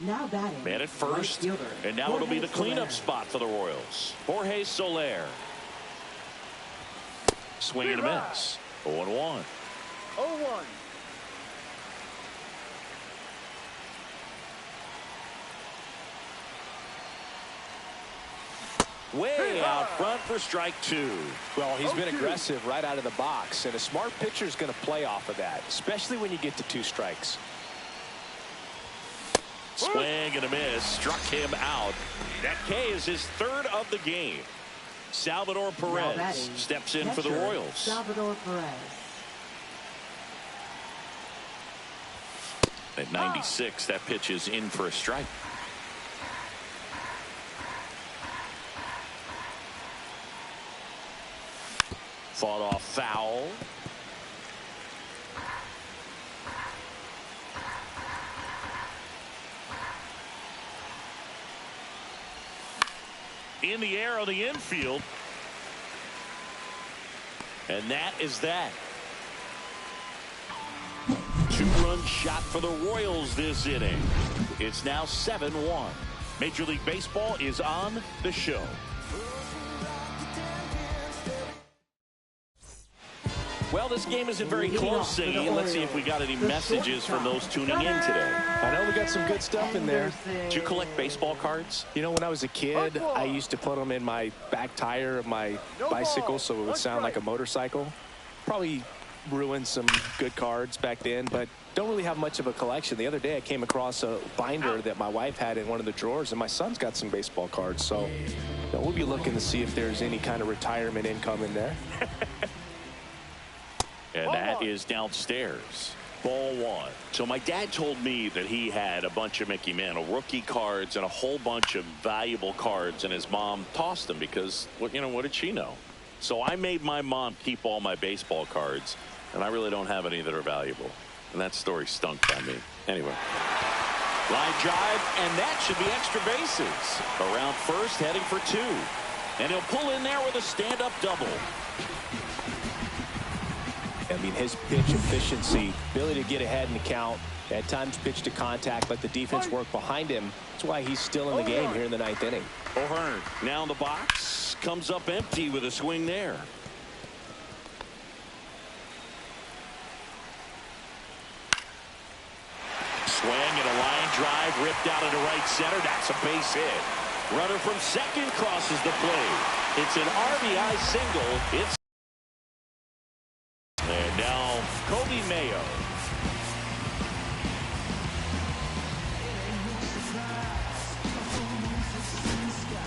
Now batting. Man at first, and now it'll be the cleanup spot for the Royals. Jorge Soler. Swing and a miss. 0-1. 0-1. Way out front for strike 2. Well, he's been aggressive right out of the box, and a smart pitcher is going to play off of that, especially when you get to 2 strikes. Swing and a miss. Struck him out. That K is his 3rd of the game. Salvador Perez steps in for the Royals. Salvador Perez. At 96, that pitch is in for a strike. Fought off foul. In the air on the infield. And that is that. 2-run shot for the Royals this inning. It's now 7-1. Major League Baseball is on the show. Well, this game isn't very close, Siggy. Let's see if we got any messages from those tuning in today. I know we got some good stuff in there. Did you collect baseball cards? You know, when I was a kid, I used to put them in my back tire of my bicycle so it would sound like a motorcycle. Probably ruined some good cards back then, but don't really have much of a collection. The other day I came across a binder that my wife had in one of the drawers, and my son's got some baseball cards. So we'll be looking to see if there's any kind of retirement income in there. And that is downstairs. Ball one. So my dad told me that he had a bunch of Mickey Mantle rookie cards and a whole bunch of valuable cards, and his mom tossed them because, well, you know, what did she know? So I made my mom keep all my baseball cards, and I really don't have any that are valuable. And that story stunk by me. Anyway. Line drive, and that should be extra bases. Around first, heading for 2. And he'll pull in there with a stand-up double. I mean, his pitch efficiency, ability to get ahead in the count, at times pitch to contact, let the defense work behind him. That's why he's still in the game here in the 9th inning. O'Hearn now in the box, comes up empty with a swing there. Swing and a line drive ripped out into right center. That's a base hit. Runner from second crosses the plate. It's an RBI single. It's and now Kobe Mayo.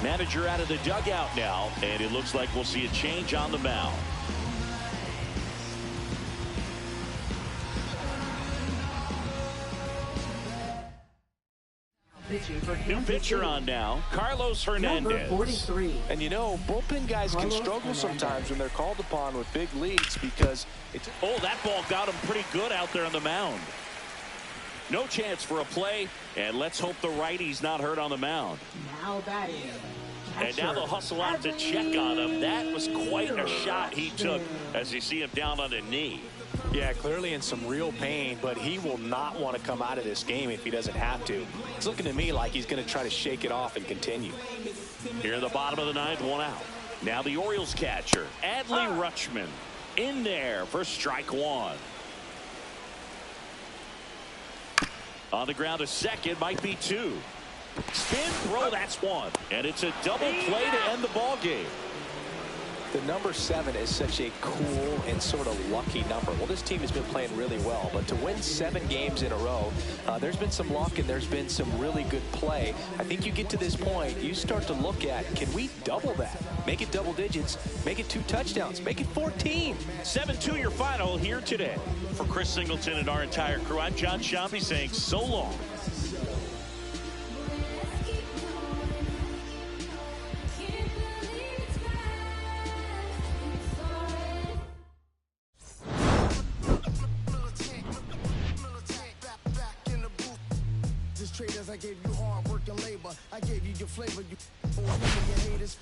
Manager out of the dugout now, and it looks like we'll see a change on the mound. New pitcher on now, Carlos Hernandez. Number 43. And you know, bullpen guys can struggle sometimes when they're called upon with big leads because it's... Oh, that ball got him pretty good out there on the mound. No chance for a play, and let's hope the righty's not hurt on the mound. Now batting. And now they'll hustle out to check on him. That was quite a shot he took as you see him down on the knee. Yeah, clearly in some real pain, but he will not want to come out of this game if he doesn't have to. It's looking to me like he's going to try to shake it off and continue. Here in the bottom of the 9th, 1 out. Now the Orioles catcher, Adley Rutschman, in there for strike 1. On the ground, a second, might be 2. Spin throw, that's 1. And it's a double play to end the ball game. The number 7 is such a cool and sort of lucky number. Well, this team has been playing really well, but to win 7 games in a row, there's been some luck and there's been some really good play. I think you get to this point, you start to look at, can we double that? Make it double digits, make it 2 touchdowns, make it 14. 7-2 your final here today. For Chris Singleton and our entire crew, I'm John Shampi saying so long. I gave you hard work and labor. I gave you your flavor. You your haters.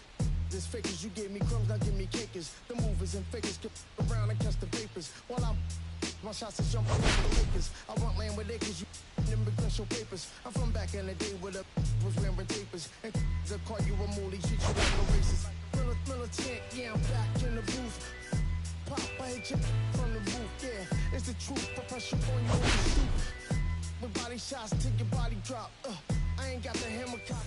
This fakers. You gave me crumbs. Now give me cakers. The movers and fakers get around and catch the vapors. While I'm my shots is jumping like the Lakers. I want land with acres. You immigrant papers. I'm from back in the day where the was wearing tapers. And they'll call you a moolie. Treat you like a racist. Militant. Yeah, I'm back in the booth. Pop, I hit you from the roof. Yeah, it's the truth. Put pressure on you on the stoop. With body shots, take your body drop. I ain't got the hammer cock.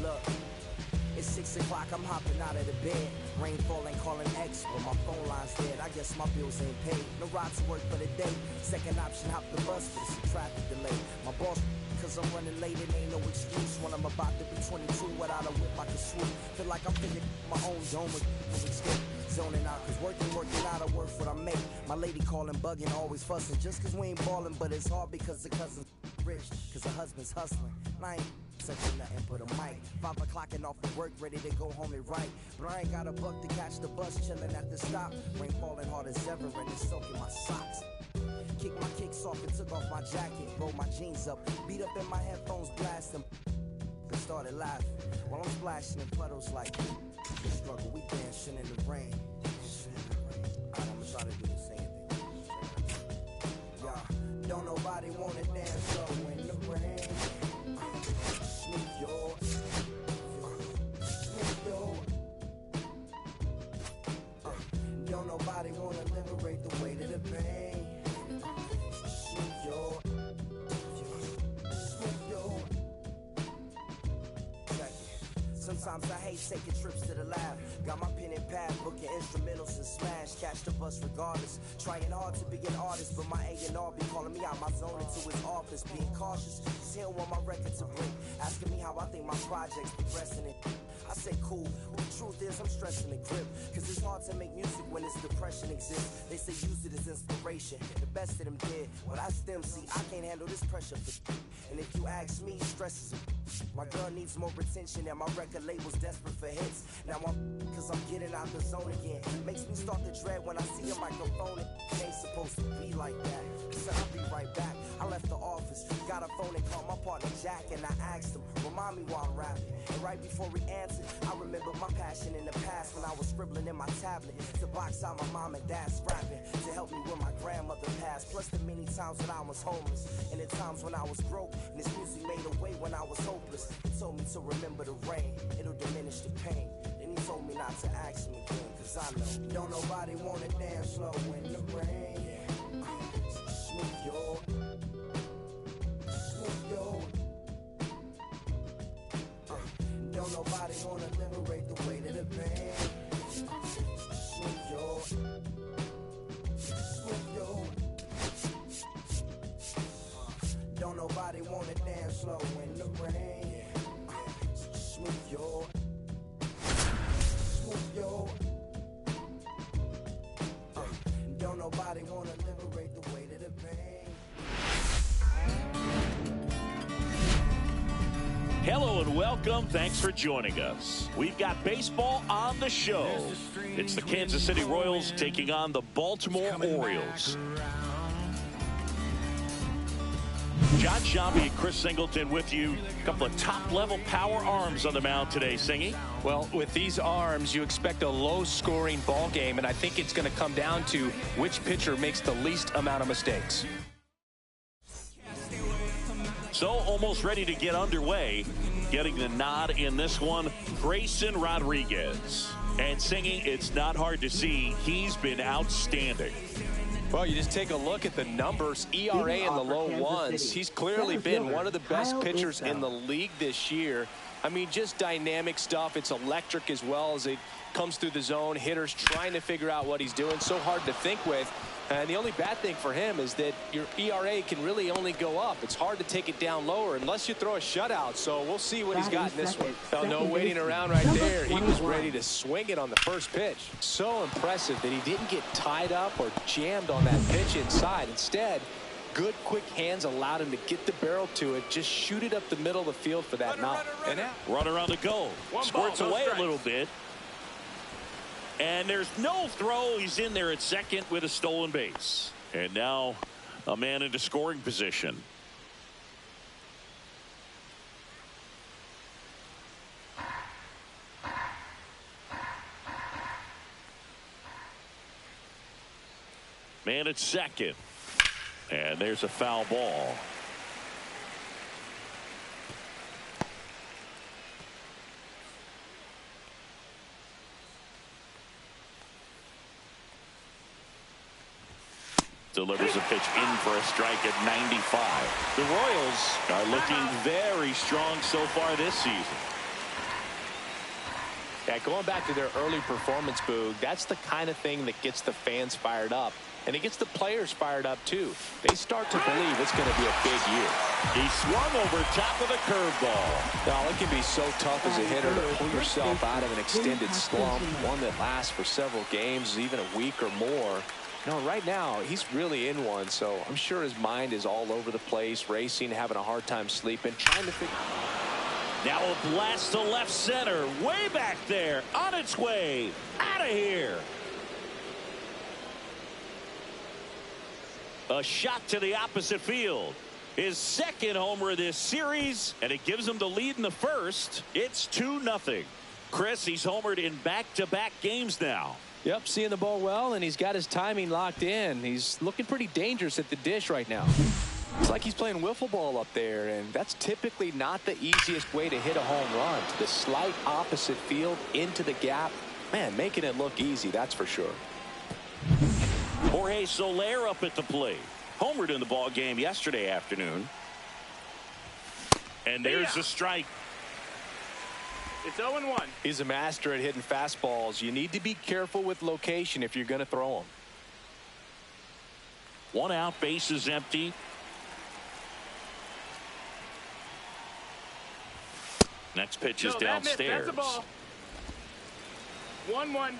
Look, it's 6 o'clock, I'm hopping out of the bed. Rain falling, calling X, but my phone line's dead. I guess my bills ain't paid. No ride to work for the day. Second option, hop the bus, but it's a traffic delay. My boss, cause I'm running late, it ain't no excuse when I'm I'm about to be 22 without a whip I can swoop. Feel like I'm thinking my own dome with escape. Zoning out, cause working out, I work what I make. My lady calling, bugging, always fussing. Just cause we ain't ballin', but it's hard because the cousin's rich. Cause the husband's hustling. And I ain't touching nothing but a mic. 5 o'clock and off of work, ready to go home and write. But I ain't got a buck to catch the bus, chillin' at the stop. Rain falling hard as ever and it's soaking my socks. Kicked my kicks off and took off my jacket. Rolled my jeans up, beat up in my headphones, blasting. And started laughing while I'm splashing in puddles like struggle. We dancing in the rain. I'm gonna try to do the same thing. Yeah, don't nobody wanna dance slow in the rain. Smooth your, smooth your. Don't nobody wanna liberate the weight of the pain. Smooth your, smooth your. Sometimes I hate taking trips to the lab. Got my pen and pad, booking instrumentals and smash. Catch the bus regardless. Trying hard to be an artist, but my A&R be calling me out my zone into his office. Being cautious, cause he don't want my record to break. Asking me how I think my project's progressing it. I say cool, but the truth is I'm stressing the grip. Cause it's hard to make music when this depression exists. They say use it as inspiration. The best of them did, well that's them. See, I can't handle this pressure for. And if you ask me, stress is a. My girl needs more attention and my record label's desperate for hits. Now cause I'm getting out the zone again. Makes me start to dread when I see a microphone. It ain't supposed to be like that. So I'll be right back. I left the office, got a phone and called my partner Jack, and I asked him, remind me while I'm rapping. And right before he answered, I remembered my passion in the past when I was scribbling in my tablet to box out my mom and dad's rapping to help me when my grandmother passed. Plus the many times that I was homeless and the times when I was broke. And this music made a way when I was hopeless. He told me to remember the rain, it'll diminish the pain. Then he told me not to ask him again, cause I know don't nobody wanna dance slow in the rain. Smooth your, smooth your. Don't nobody wanna liberate the weight of the pain. Smooth your, smooth your. Don't nobody wanna dance slow in the rain. Smooth your, smooth your. Don't nobody wanna liberate the weight of the pain. Hello and welcome. Thanks for joining us. We've got baseball on the show. It's the Kansas City Royals taking on the Baltimore Orioles. John Shambi and Chris Singleton with you. A couple of top-level power arms on the mound today, Singy. Well, with these arms, you expect a low-scoring ball game, and I think it's going to come down to which pitcher makes the least amount of mistakes. So almost ready to get underway. Getting the nod in this one, Grayson Rodriguez. And Singy, it's not hard to see he's been outstanding. Well, you just take a look at the numbers, ERA in the low ones. He's clearly been one of the best pitchers in the league this year. I mean, just dynamic stuff. It's electric as well as it comes through the zone. Hitters trying to figure out what he's doing. So hard to think with. And the only bad thing for him is that your ERA can really only go up. It's hard to take it down lower unless you throw a shutout. So we'll see what he's got in this one. Oh, no waiting around right there. He was ready to swing it on the first pitch. So impressive that he didn't get tied up or jammed on that pitch inside. Instead, good quick hands allowed him to get the barrel to it, just shoot it up the middle of the field for that knock. Runner on the go. Squirts away a little bit. And there's no throw. He's in there at second with a stolen base. And now a man into scoring position. Man at second. And there's a foul ball. Delivers a pitch in for a strike at 95. The Royals are looking very strong so far this season. Yeah, going back to their early performance, Boog, that's the kind of thing that gets the fans fired up. And it gets the players fired up, too. They start to believe it's going to be a big year. He swung over top of the curveball. Now, it can be so tough as a hitter to pull yourself out of an extended slump, one that lasts for several games, even a week or more. No, right now, he's really in one, so I'm sure his mind is all over the place, racing, having a hard time sleeping, trying to figure. Now a blast to left center, way back there, on its way, out of here. A shot to the opposite field. His second homer of this series, and it gives him the lead in the first. It's 2-0. Chris, he's homered in back-to-back games now. Yep, seeing the ball well, and he's got his timing locked in. He's looking pretty dangerous at the dish right now. It's like he's playing wiffle ball up there, and that's typically not the easiest way to hit a home run. To the slight opposite field, into the gap. Man, making it look easy, that's for sure. Jorge Soler up at the plate. Homered in the ball game yesterday afternoon. And there's the strike. It's 0-1. He's a master at hitting fastballs. You need to be careful with location if you're going to throw them. 1 out, bases empty. Next pitch is downstairs. That's a ball. 1-1.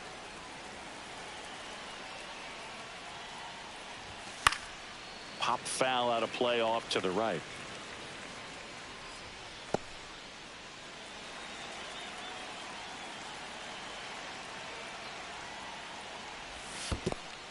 Pop foul out of play off to the right.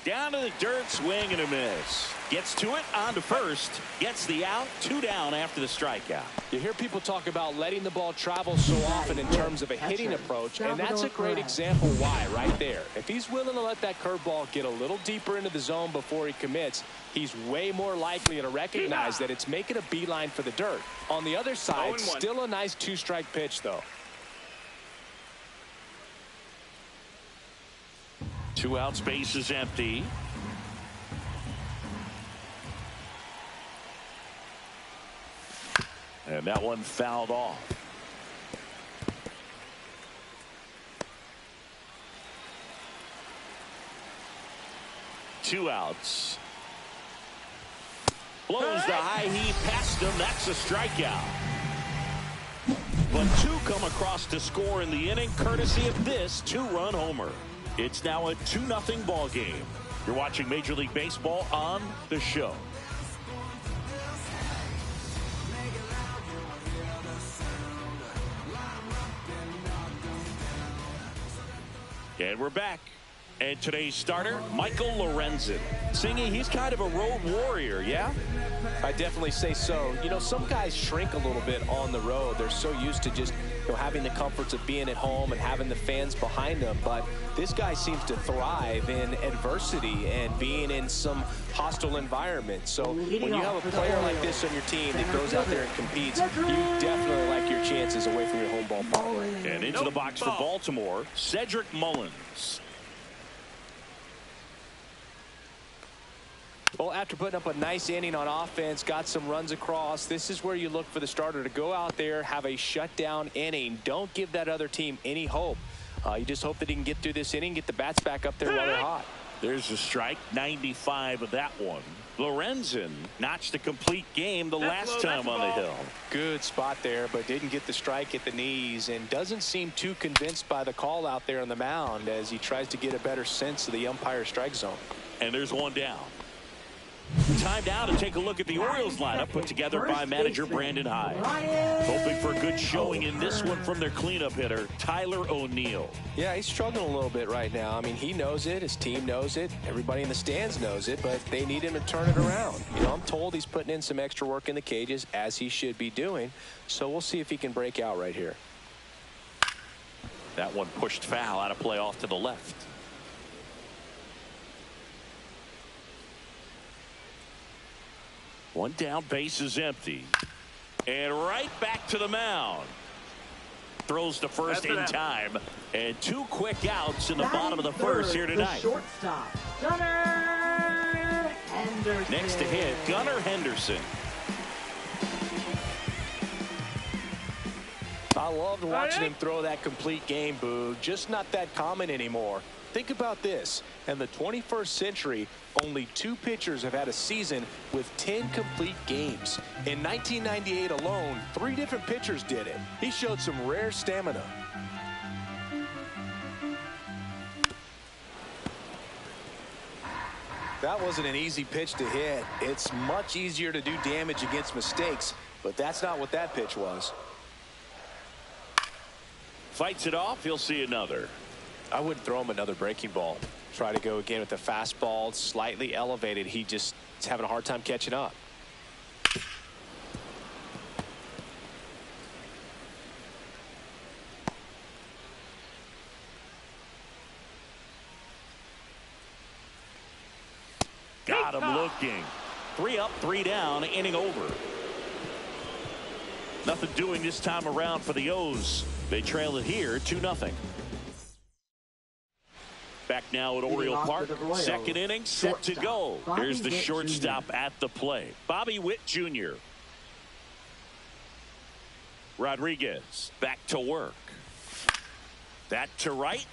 Down to the dirt, swing and a miss. Gets to it, on to first. Gets the out, 2 down after the strikeout. You hear people talk about letting the ball travel so often in terms of a hitting approach, and that's a great example why right there. If he's willing to let that curveball get a little deeper into the zone before he commits, he's way more likely to recognize that it's making a beeline for the dirt. On the other side, still a nice 2-strike pitch, though. 2 outs, base is empty. And that one fouled off. Two outs. Blows the high heat past him. That's a strikeout. But 2 come across to score in the inning, courtesy of this 2-run homer. It's now a 2-0 ball game. You're watching Major League Baseball on The Show. And we're back. And today's starter, Michael Lorenzen. Singing, he's kind of a road warrior, yeah? I definitely say so. You know, some guys shrink a little bit on the road. They're so used to just, having the comforts of being at home and having the fans behind them. But this guy seems to thrive in adversity and being in some hostile environment. So when you have a player like this on your team that goes out there and competes, you definitely like your chances away from your home ball partner. And into the box for Baltimore, Cedric Mullins. Well, after putting up a nice inning on offense, got some runs across, this is where you look for the starter to go out there, have a shutdown inning. Don't give that other team any hope. You just hope that he can get through this inning, get the bats back up there while they're hot. There's a strike, 95 of that one. Lorenzen notched a complete game the last time on the hill. Good spot there, but didn't get the strike at the knees and doesn't seem too convinced by the call out there on the mound as he tries to get a better sense of the umpire strike zone. And there's one down. Time now to take a look at the Orioles lineup put together by manager Brandon Hyde. Hoping for a good showing in this one from their cleanup hitter, Tyler O'Neill. Yeah, he's struggling a little bit right now. I mean, he knows it. His team knows it. Everybody in the stands knows it, but they need him to turn it around. You know, I'm told he's putting in some extra work in the cages, as he should be doing. So we'll see if he can break out right here. That one pushed foul out of play off to the left. One down, base is empty. And right back to the mound. Throws to first in time. And 2 quick outs in the bottom of the first here tonight. Shortstop, Gunnar Henderson. Next to hit, Gunnar Henderson. I loved watching him throw that complete game, Boo. Just not that common anymore. Think about this. In the 21st century, only 2 pitchers have had a season with 10 complete games. In 1998 alone, 3 different pitchers did it. He showed some rare stamina. That wasn't an easy pitch to hit. It's much easier to do damage against mistakes, but that's not what that pitch was. Fights it off. He'll see another. I wouldn't throw him another breaking ball. Try to go again with the fastball, slightly elevated. He just is having a hard time catching up. Got him looking. 3 up, 3 down, inning over. Nothing doing this time around for the O's. They trail it here 2-0. Back now at Oriole Park. Second inning set to go. Here's the shortstop at the plate. Bobby Witt Jr. Rodriguez back to work. That to right.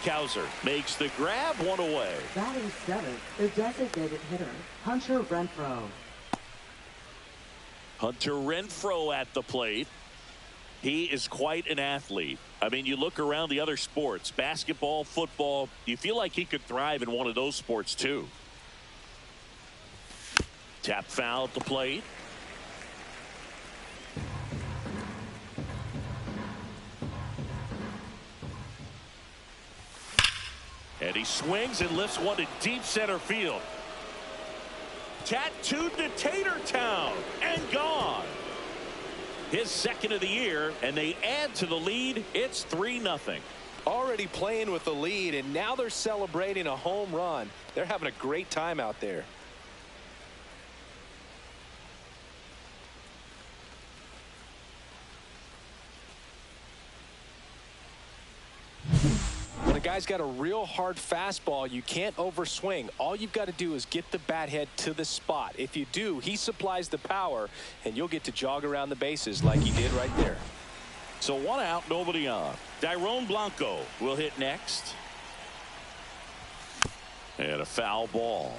Cowser makes the grab, 1 away. Batting 7th, the designated hitter, Hunter Renfroe. Hunter Renfroe at the plate. He is quite an athlete. I mean, you look around the other sports, basketball, football, you feel like he could thrive in one of those sports too. Tap foul at the plate. And he swings and lifts one to deep center field. Tattooed to Tatertown and gone. His second of the year, and they add to the lead. It's 3-0. Already playing with the lead, and now they're celebrating a home run. They're having a great time out there. When a guy's got a real hard fastball, you can't overswing. All you've got to do is get the bat head to the spot. If you do, he supplies the power, and you'll get to jog around the bases like he did right there. So 1 out, nobody on. Dairon Blanco will hit next. And a foul ball.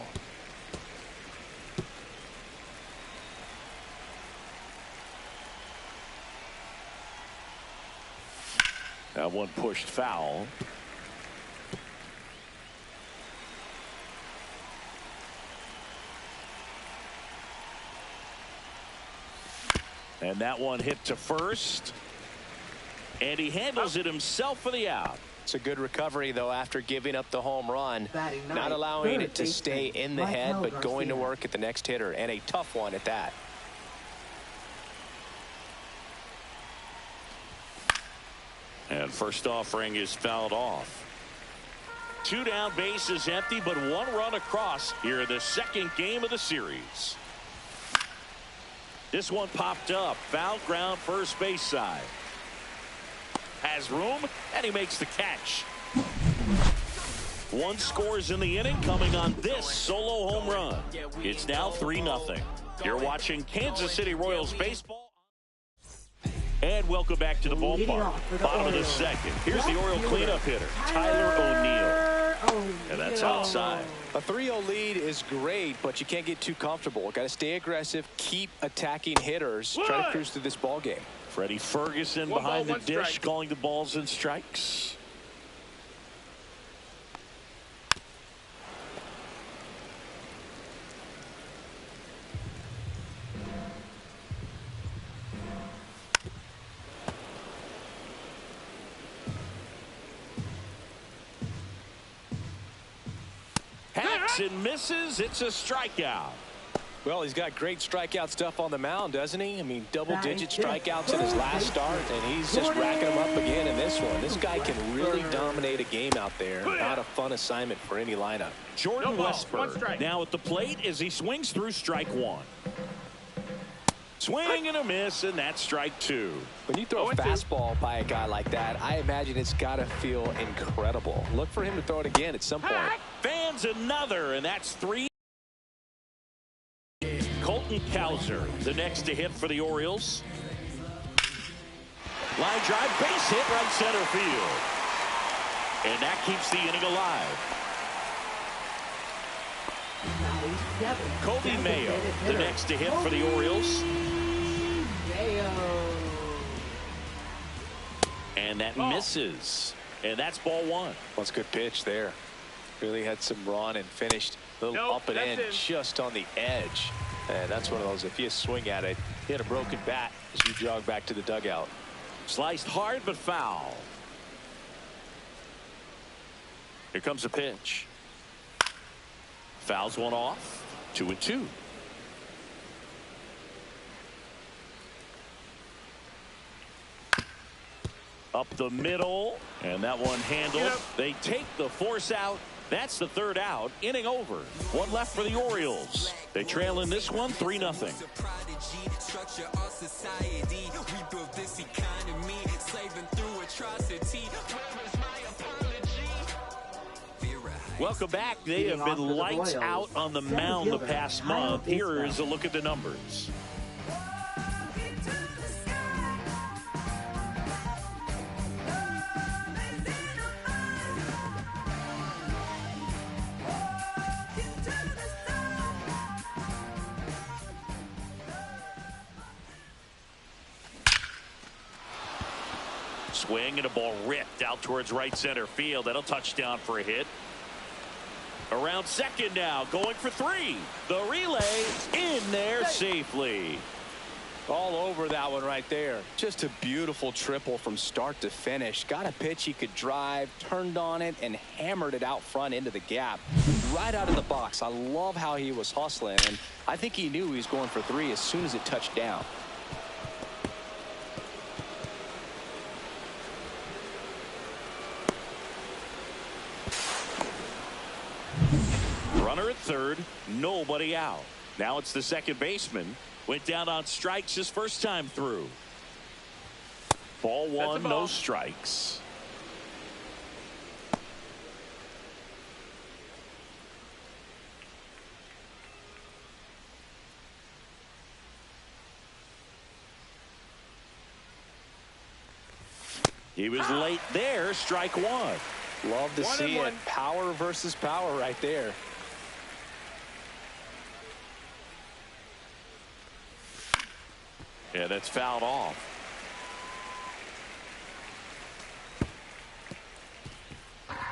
That one pushed foul. And that one hit to first. And he handles it himself for the out. It's a good recovery, though, after giving up the home run. Not allowing it to stay in the head, but going to work at the next hitter. And a tough one at that. And first offering is fouled off. 2 down, bases empty, but 1 run across here in the second game of the series. This one popped up. Foul ground, first base side. Has room, and he makes the catch. 1 scores in the inning, coming on this solo home run. It's now 3-0. You're watching Kansas City Royals baseball. And welcome back to the ballpark. Bottom of the second. Here's the Oriole cleanup hitter, Tyler O'Neill. And that's outside. A 3-0 lead is great, but you can't get too comfortable. Got to stay aggressive, keep attacking hitters, try to cruise through this ball game. Freddie Ferguson behind the dish, calling the balls and strikes. Hacks and misses. It's a strikeout. Well, he's got great strikeout stuff on the mound, doesn't he? I mean, double-digit strikeouts in his last start, and he's just racking them up again in this one. This guy can really dominate a game out there. Not a fun assignment for any lineup. Jordan Westburg now at the plate as he swings through strike 1. Swing and a miss, and that's strike 2. When you throw a fastball by a guy like that, I imagine it's got to feel incredible. Look for him to throw it again at some point. Fans another, and that's 3. Colton Cowser, the next to hit for the Orioles. Line drive, base hit, right center field. And that keeps the inning alive. Kobe Mayo, the next to hit for the Orioles. And that misses. And that's ball one. Well, it's a good pitch there. Really had some run and finished a little up and in, just on the edge. And that's one of those, if you swing at it, hit a broken bat as you jog back to the dugout. Sliced hard but foul. Here comes a pitch. Fouls one off. 2-2. Up the middle, and that one handled. They take the force out. That's the third out. Inning over. One left for the Orioles. They trail in this one 3-0. Welcome back. They have been lights out on the mound the past month. Here is a look at the numbers. Swing and a ball ripped out towards right center field. That'll touch down for a hit. Around second now, going for 3. The relay in there safely. All over that one right there. Just a beautiful triple from start to finish. Got a pitch he could drive, turned on it, and hammered it out front into the gap. Right out of the box. I love how he was hustling, and I think he knew he was going for 3 as soon as it touched down. Runner at third, nobody out. Now it's the second baseman. Went down on strikes his first time through. Ball one, no strikes. He was late there, strike one. Love to see it. Power versus power right there. Yeah, that's fouled off.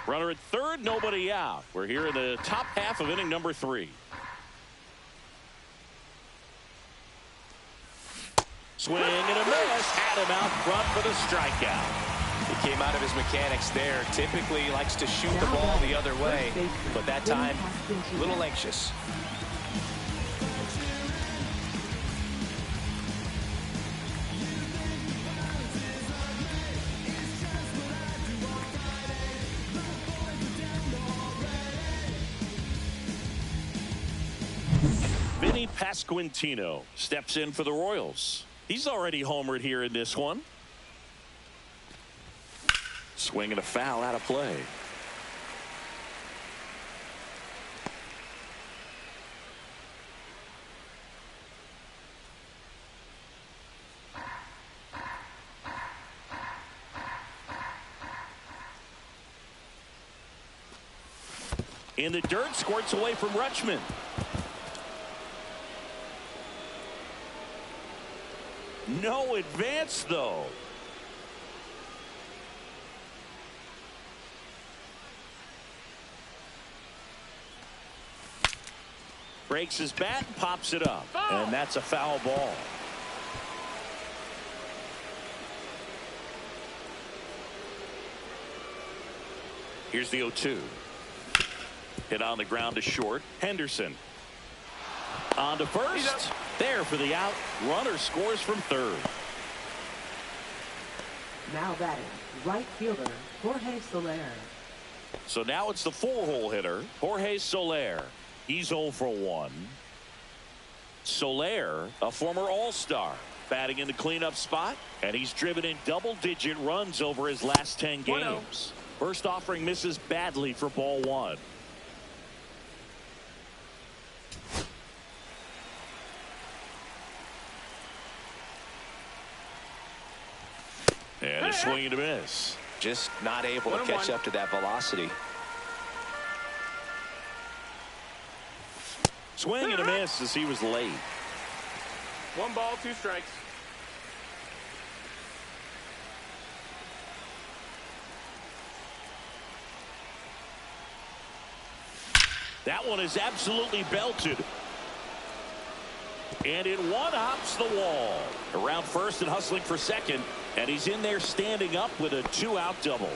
Runner at third, nobody out. We're here in the top half of inning number 3. Swing and a miss. Had him out front for the strikeout. He came out of his mechanics there. Typically he likes to shoot the ball the other way, but that time a little anxious. Vinny Pasquantino steps in for the Royals. He's already homered here in this one. Swing and a foul out of play. In the dirt, squirts away from Rutschman. No advance, though. Breaks his bat and pops it up. And that's a foul ball. Here's the 0-2. Hit on the ground to short. Henderson. On to first. There for the out. Runner scores from third. Now batting, right fielder, Jorge Soler. So now it's the 4-hole hitter, Jorge Soler. He's 0 for 1. Soler, a former All-Star, batting in the cleanup spot, and he's driven in double-digit runs over his last 10 games. First offering misses badly for ball one. And a swing and a miss. Just not able to catch up to that velocity. Swing and a miss as he was late. 1 ball, 2 strikes. That one is absolutely belted. And in one hops the wall. Around first and hustling for second. And he's in there standing up with a 2-out double.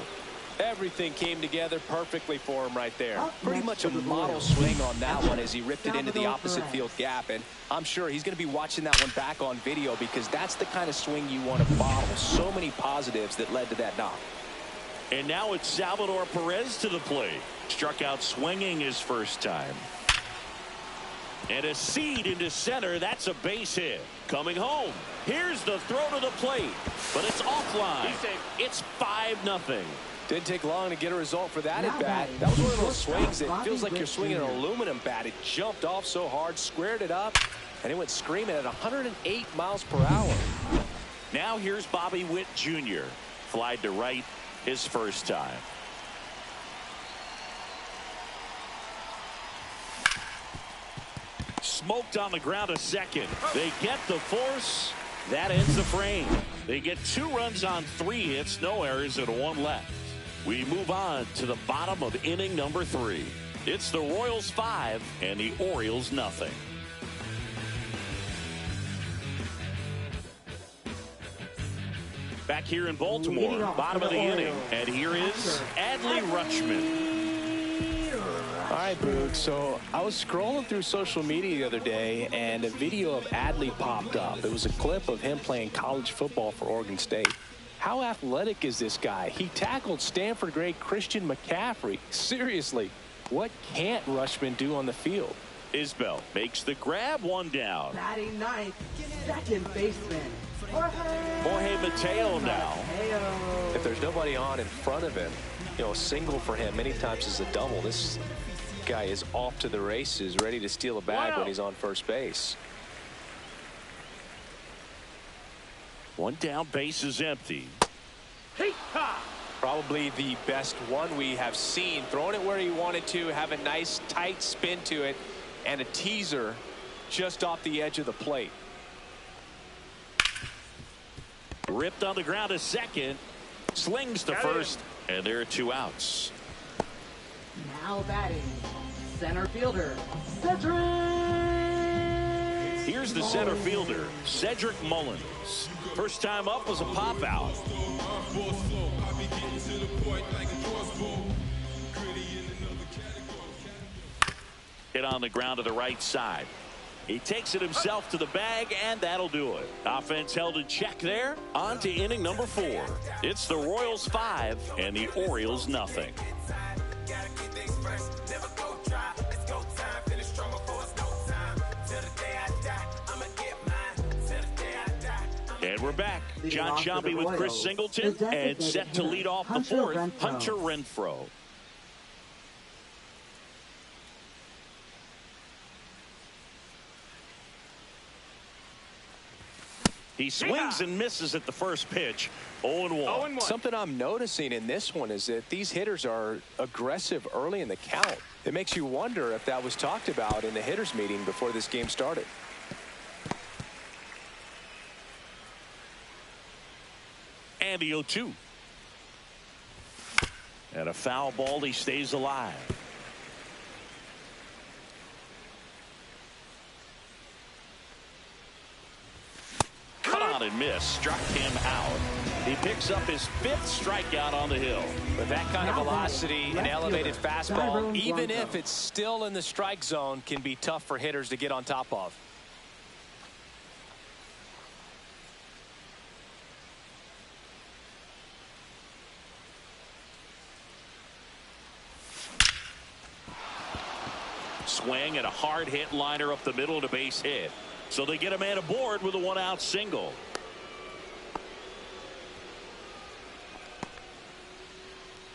Everything came together perfectly for him right there. Pretty much a model swing on that one as he ripped it into the opposite field gap. And I'm sure he's going to be watching that one back on video because that's the kind of swing you want to bottle. So many positives that led to that knock. And now it's Salvador Perez to the plate. Struck out swinging his first time. And a seed into center. That's a base hit. Coming home. Here's the throw to the plate. But it's offline. It's 5-0. Didn't take long to get a result for that at bat. That was one of those swings that feels like you're swinging an aluminum bat. It jumped off so hard, squared it up, and it went screaming at 108 miles per hour. Now here's Bobby Witt Jr. Flied to right his first time. Smoked on the ground a second. They get the force. That ends the frame. They get 2 runs on 3 hits, no errors, and 1 left. We move on to the bottom of inning number 3. It's the Royals 5 and the Orioles nothing. Back here in Baltimore, bottom of the inning. And here is Adley Rutschman. All right, Boog. So I was scrolling through social media the other day, and a video of Adley popped up. It was a clip of him playing college football for Oregon State. How athletic is this guy? He tackled Stanford great Christian McCaffrey. Seriously, what can't Rutschman do on the field? Isbell makes the grab, 1 down. Batting ninth, second baseman, Jorge Mateo now. If there's nobody on in front of him, you know, a single for him many times is a double. This guy is off to the races, ready to steal a bag when he's on first base. 1 down, base is empty. Probably the best one we have seen. Throwing it where he wanted to, have a nice tight spin to it, and a teaser just off the edge of the plate. Ripped on the ground a second. Slings to first, and there are 2 outs. now batting, center fielder, Cedric. Here's the center fielder, Cedric Mullins. First time up was a pop out. Hit on the ground to the right side. He takes it himself to the bag, and that'll do it. Offense held in check there. On to inning number 4. It's the Royals 5 and the Orioles nothing. And we're back. John Sciambi with Chris Singleton, and set to lead off the 4th, Hunter Renfroe. He swings and misses at the first pitch. 0-1. Something I'm noticing in this one is that these hitters are aggressive early in the count. It makes you wonder if that was talked about in the hitters meeting before this game started. And the 0-2. And a foul ball. He stays alive. Cut on and miss. Struck him out. He picks up his 5th strikeout on the hill. With that kind of velocity, an elevated fastball, even if it's still in the strike zone, can be tough for hitters to get on top of. Swing and a hard hit liner up the middle to base hit. So they get a man aboard with a 1-out single.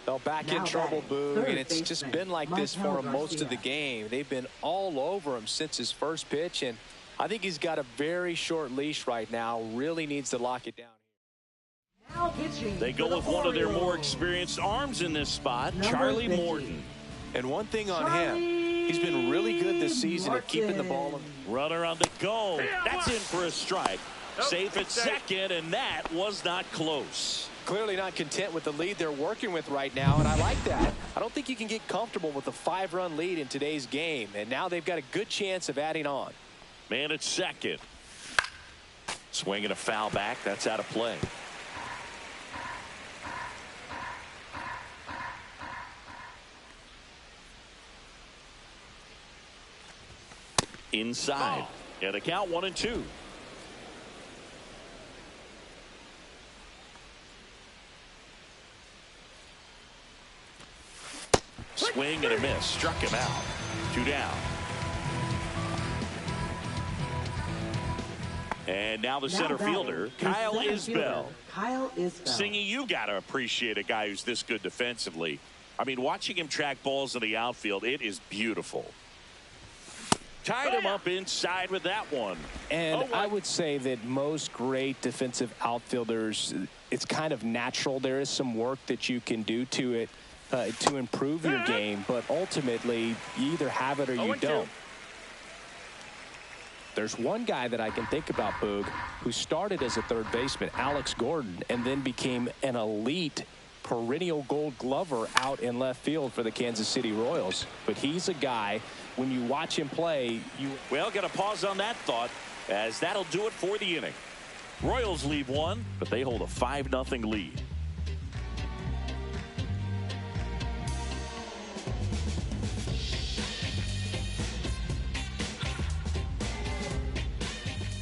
Well, back in trouble, Boog, and it's just been like this for him most of the game. They've been all over him since his first pitch, and I think he's got a very short leash right now. Really needs to lock it down. They go with one of their more experienced arms in this spot, Charlie Morton. And one thing on him, he's been really good this season at keeping the ball. Runner on the go. That's in for a strike. Safe at second, and that was not close. Clearly not content with the lead they're working with right now, and I like that. I don't think you can get comfortable with a 5-run lead in today's game, and now they've got a good chance of adding on. Man at second. Swinging a foul back. That's out of play. Inside. And a count 1-2. Swing and a miss. Struck him out. 2 down. And now the center fielder, Kyle Isbell. Singy, you got to appreciate a guy who's this good defensively. I mean, watching him track balls in the outfield, it is beautiful. Tied him up inside with that one. And I would say that most great defensive outfielders, it's kind of natural. There is some work that you can do to it to improve your game, but ultimately you either have it or you don't. There's one guy that I can think about, Boog, who started as a third baseman, Alex Gordon, and then became an elite perennial gold glover out in left field for the Kansas City Royals. But he's a guy, when you watch him play, Well, got to pause on that thought, as that'll do it for the inning. Royals leave one, but they hold a 5-0 lead.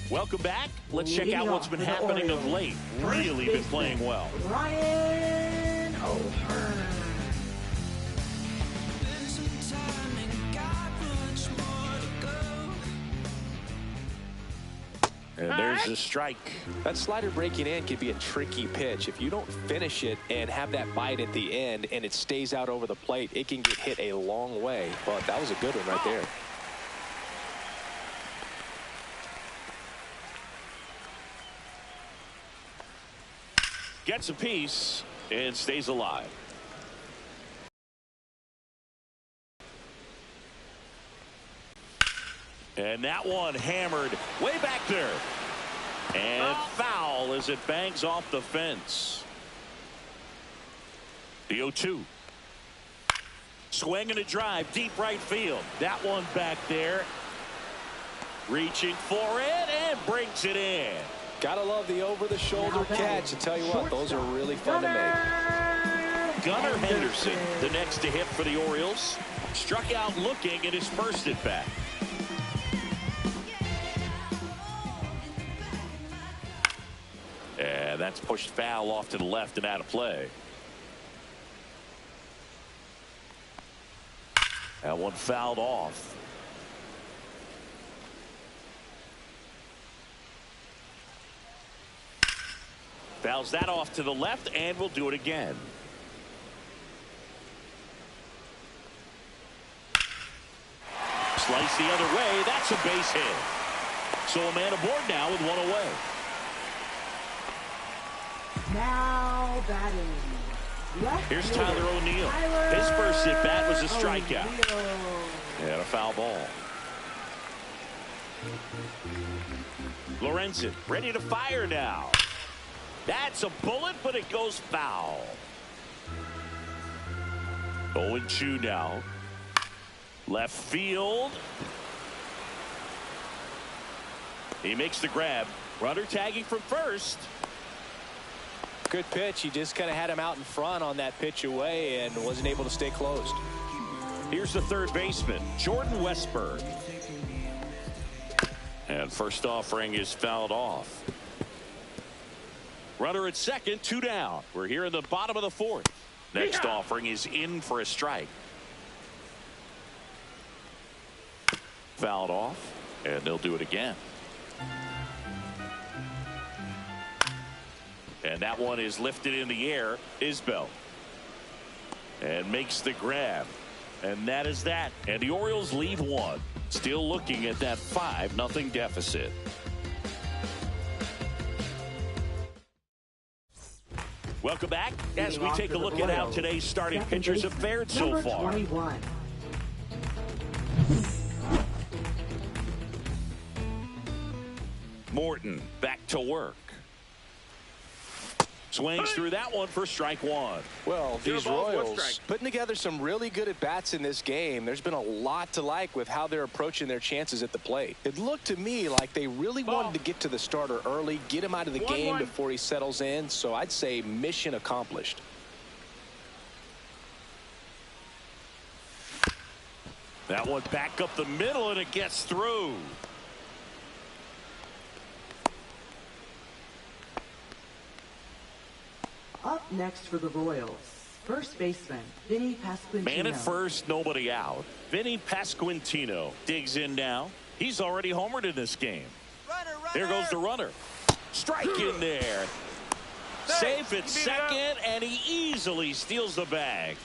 Welcome back. Let's check out what's been happening of late. Really been playing well. Ryan O'Hearn. And there's a strike. That slider breaking in can be a tricky pitch. If you don't finish it and have that bite at the end and it stays out over the plate, it can get hit a long way. But that was a good one right there. Gets a piece and stays alive. And that one hammered way back there. And foul as it bangs off the fence. The 0-2. Swing and a drive, deep right field. That one back there. Reaching for it and brings it in. Gotta love the over-the-shoulder catch. I tell you what, those are really fun to make. Gunnar Henderson, the next to hit for the Orioles. Struck out looking and dispersed it back. And that's pushed foul off to the left and out of play. That one fouled off. Fouls that off to the left, and we'll do it again. Slice the other way. That's a base hit. So a man aboard now with one away. Now batting. Here's Tyler O'Neill. His first at bat was a strikeout. And a foul ball. Lorenzen ready to fire now. That's a bullet, but it goes foul. 0-2 now. Left field. He makes the grab. Runner tagging from first. Good pitch. He just kind of had him out in front on that pitch away and wasn't able to stay closed. Here's the third baseman, Jordan Westburg. And first offering is fouled off. Runner at second, 2 down. We're here in the bottom of the 4th. Next offering is in for a strike. Fouled off, and they'll do it again. And that one is lifted in the air. Isbell. And makes the grab. And that is that. And the Orioles leave one. Still looking at that 5-0 deficit. Welcome back as we take a look at how today's starting pitchers have fared so far. 21. Morton back to work. Swings through that one for strike one. Well, these Royals putting together some really good at-bats in this game. There's been a lot to like with how they're approaching their chances at the plate. It looked to me like they really wanted to get to the starter early, get him out of the game before he settles in. So I'd say mission accomplished. That one back up the middle, and it gets through. Up next for the Royals, first baseman Vinny Pasquantino. Man at first, nobody out. Vinny Pasquantino digs in now. He's already homered in this game. There goes the runner. Strike in there. Safe at second, and he easily steals the bag.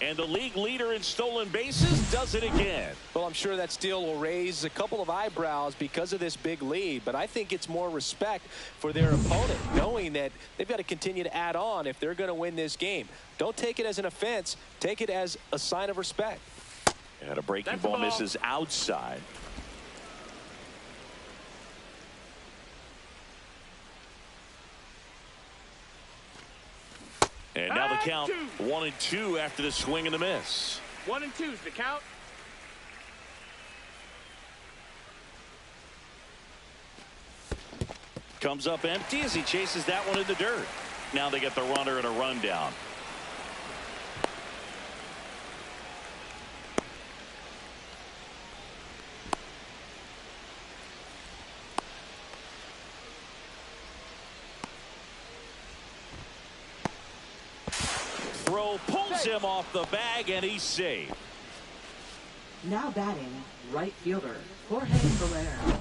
And the league leader in stolen bases does it again. Well, I'm sure that steal will raise a couple of eyebrows because of this big lead, but I think it's more respect for their opponent, knowing that they've got to continue to add on if they're going to win this game. Don't take it as an offense. Take it as a sign of respect. And a breaking ball misses outside. And now the count 1-2 after the swing and the miss. 1-2's the count. Comes up empty as he chases that one in the dirt. Now they get the runner and a rundown. Throw pulls him off the bag, and he's safe. Now batting, right fielder Jorge Soler.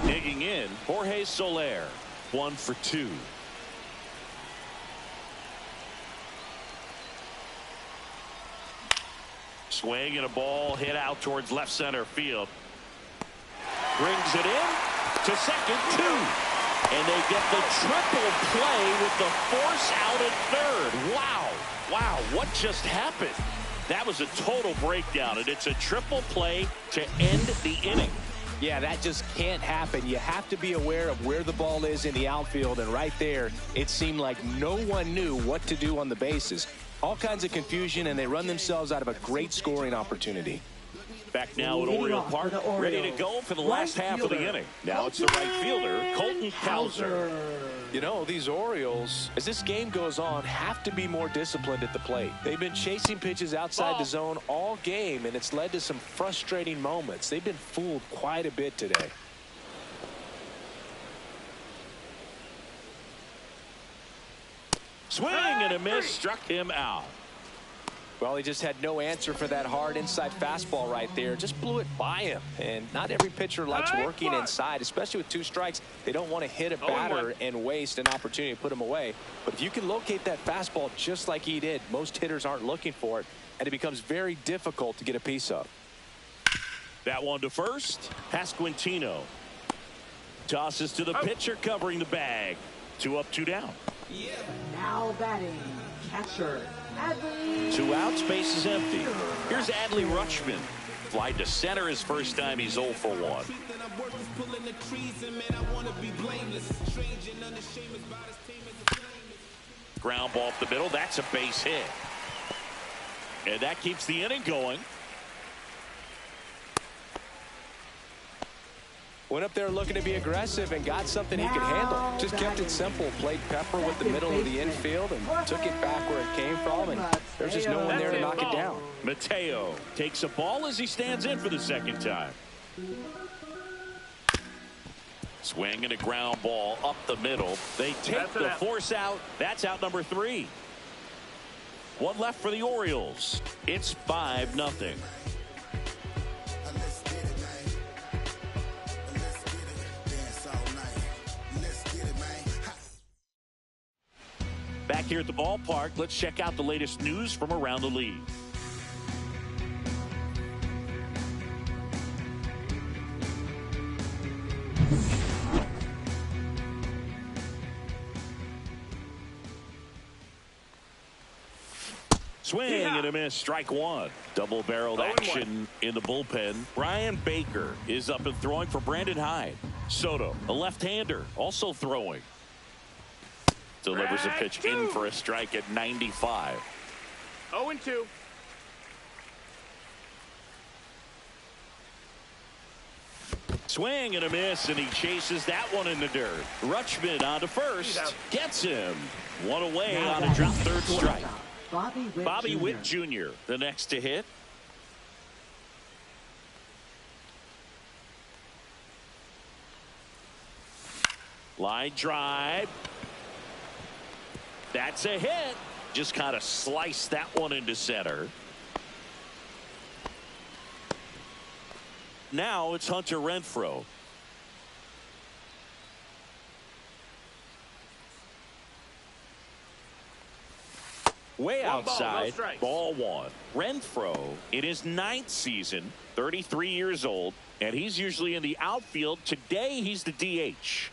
Digging in, Jorge Soler, 1 for 2. Swing and a ball hit out towards left center field. Brings it in to second, 2. And they get the triple play with the force out at third. Wow. Wow, what just happened? That was a total breakdown, and it's a triple play to end the inning. Yeah, that just can't happen. You have to be aware of where the ball is in the outfield, and right there, it seemed like no one knew what to do on the bases. All kinds of confusion, and they run themselves out of a great scoring opportunity. Back now at Oriole Park, ready to go for the last half of the inning. Now it's the right fielder, Colton Cowser. You know, these Orioles, as this game goes on, have to be more disciplined at the plate. They've been chasing pitches outside the zone all game, and it's led to some frustrating moments. They've been fooled quite a bit today. Swing and a miss, struck him out. Well, he just had no answer for that hard inside fastball right there. Just blew it by him. And not every pitcher likes working inside, especially with 2 strikes. They don't want to hit a batter and waste an opportunity to put him away. But if you can locate that fastball just like he did, most hitters aren't looking for it, and it becomes very difficult to get a piece of. That one to first. Pasquantino tosses to the pitcher covering the bag. 2 up, 2 down. Now batting, catcher Adley. 2 outs, base is empty. Here's Adley Rutschman. Fly to center his first time. He's 0 for 1. Ground ball up the middle. That's a base hit. And that keeps the inning going. Went up there looking to be aggressive and got something he could handle. Just kept it simple. Played pepper with the middle of the infield and took it back where it came from. And there's just no one there to knock it down. Mateo takes a ball as he stands in for the second time. Swing and a ground ball up the middle. They take the force out. That's out number 3. One left for the Orioles. It's 5-0. Back here at the ballpark, let's check out the latest news from around the league. Swing and a miss, strike one. Double-barreled action in the bullpen. Brian Baker is up and throwing for Brandon Hyde. Soto, a left-hander, also throwing. Delivers a pitch in for a strike at 95. 0-2. Swing and a miss, and he chases that one in the dirt. Rutschman on to first. Gets him. One away on a drop third strike. Bobby Witt Jr. the next to hit. Line drive. That's a hit. Just kind of sliced that one into center. Now it's Hunter Renfroe. Way outside. Ball one. Renfroe in his 9th season, 33 years old, and he's usually in the outfield. Today he's the DH.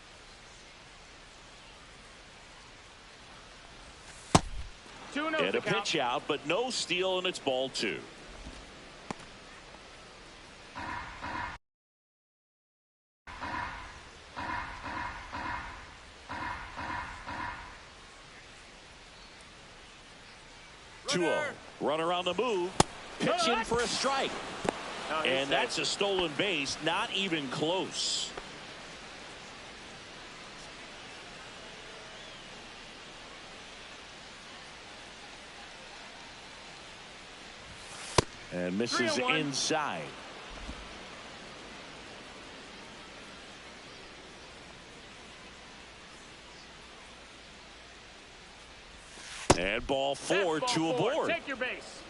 And a pitch out, but no steal, and it's ball 2. Runner on the move. Pitching for a strike. And that's a stolen base. Not even close. And misses inside. And ball 4, 2 aboard. Take your base.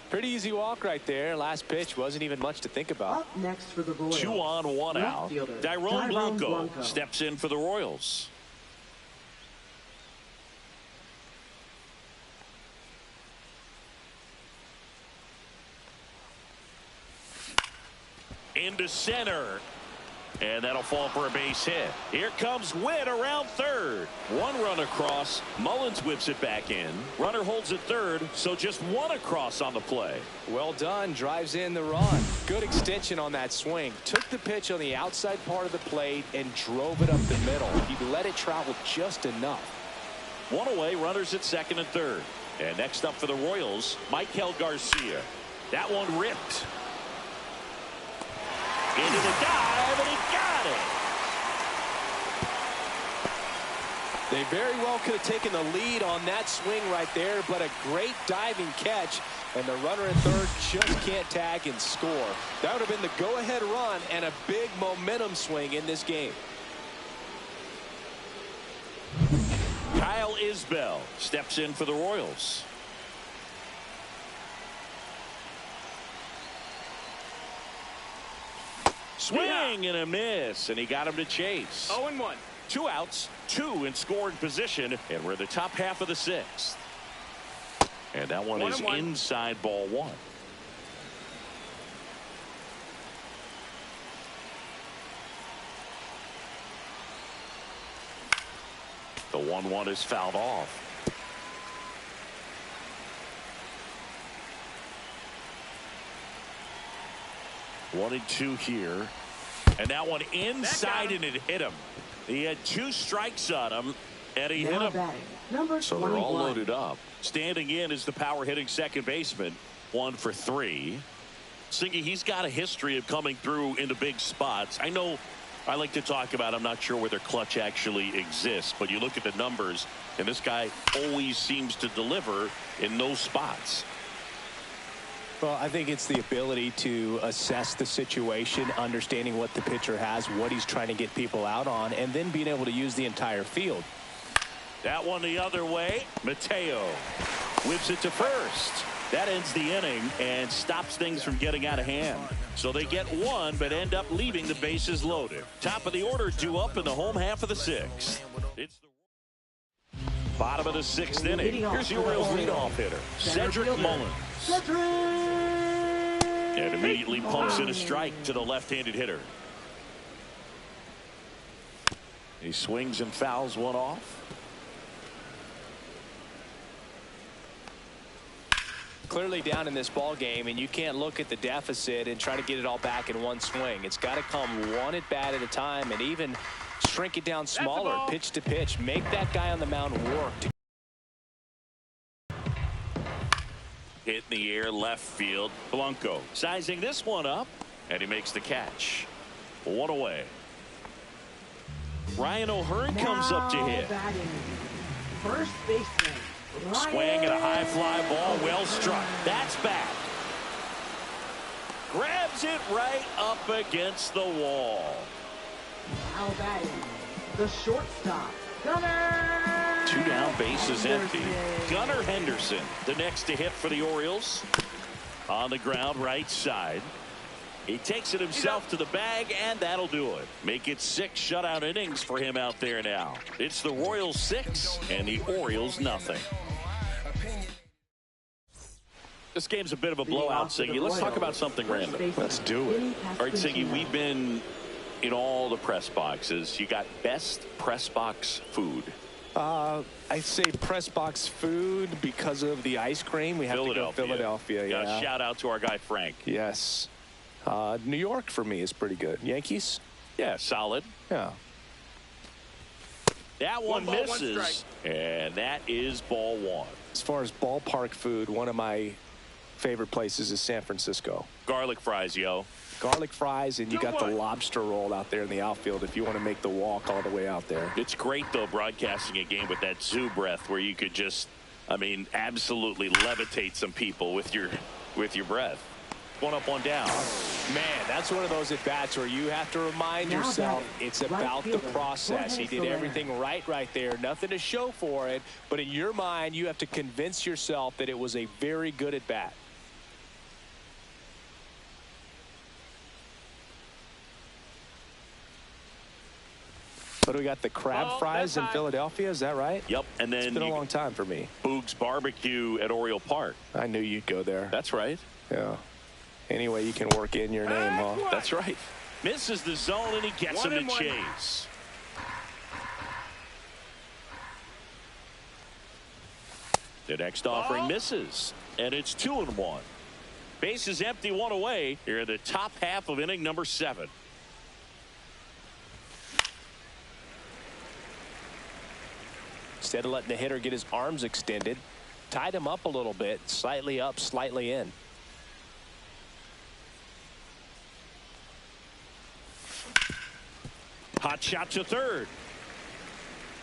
Pretty easy walk right there. Last pitch wasn't even much to think about. Up next for the Royals. 2 on, 1 out. Tyrone Blanco steps in for the Royals. Into center. And that'll fall for a base hit. Here comes Witt around third. One run across. Mullins whips it back in. Runner holds at third, so just one across on the play. Well done. Drives in the run. Good extension on that swing. Took the pitch on the outside part of the plate and drove it up the middle. He let it travel just enough. One away. Runners at second and third. And next up for the Royals, Michael Garcia. That one ripped. Into the dive, and he got it. They very well could have taken the lead on that swing right there, but a great diving catch, and the runner at third just can't tag and score. That would have been the go-ahead run and a big momentum swing in this game. Kyle Isbell steps in for the Royals. Swing and a miss, and he got him to chase. 0-1. 2 outs, 2 in scoring position, and we're the top half of the 6th. And that one is inside ball 1. The 1-1 is fouled off. One and 2 here. And that one inside, and it hit him. He had 2 strikes on him, and he hit him. So they're all loaded up. Standing in is the power hitting second baseman. 1 for 3. Singy, he's got a history of coming through into big spots. I know I like to talk about, I'm not sure whether clutch actually exists, but you look at the numbers, and this guy always seems to deliver in those spots. Well, I think it's the ability to assess the situation, understanding what the pitcher has, what he's trying to get people out on, and then being able to use the entire field. That one the other way. Mateo whips it to first. That ends the inning and stops things from getting out of hand. So they get one, but end up leaving the bases loaded. Top of the order, due up in the home half of the sixth. It's the bottom of the sixth inning. Here's the Orioles leadoff hitter, Cedric Mullins. And immediately pumps in a strike to the left-handed hitter. He swings and fouls one off. Clearly down in this ball game, and you can't look at the deficit and try to get it all back in one swing. It's got to come one at bat at a time, and even shrink it down smaller, pitch to pitch. Make that guy on the mound work. Hit in the air, left field. Blanco sizing this one up, and he makes the catch. One away. Ryan O'Hearn comes up to hit. First baseman. Swing and a high fly ball, well struck. That's back. Grabs it right up against the wall. Now batting, the shortstop, Gunnar. 2 down, bases empty. Gunnar Henderson, the next to hit for the Orioles. On the ground, right side. He takes it himself to the bag, and that'll do it. Make it 6 shutout innings for him out there now. It's the Royals 6 and the Orioles nothing. This game's a bit of a blowout, Siggy. Let's talk about something random. Let's do it. All right, Siggy, we've been in all the press boxes. You got best press box food. I say press box food because of the ice cream. We have to go Philadelphia. Yeah. Shout out to our guy Frank. Yes. New York for me is pretty good. Yankees? Yeah, solid. Yeah. That one misses, and that is ball one. As far as ballpark food, one of my favorite places is San Francisco. Garlic fries, yo. Garlic fries, and you got the lobster roll out there in the outfield if you want to make the walk all the way out there. It's great, though, broadcasting a game with that zoo breath where you could just, I mean, absolutely levitate some people with your breath. One up, one down. Man, that's one of those at-bats where you have to remind yourself it's about the process. He did everything right there. Nothing to show for it. But in your mind, you have to convince yourself that it was a very good at-bat. But we got the crab fries in Philadelphia. Is that right? Yep. And then it's been a long time for me. Boog's Barbecue at Oriole Park. I knew you'd go there. That's right. Yeah. Any way you can work in your name, huh? That's right. Misses the zone, and he gets him to chase. The next offering misses, and it's 2-1. Bases empty, one away here in the top half of inning number 7. Instead of letting the hitter get his arms extended, tied him up a little bit, slightly up, slightly in. Hot shot to third.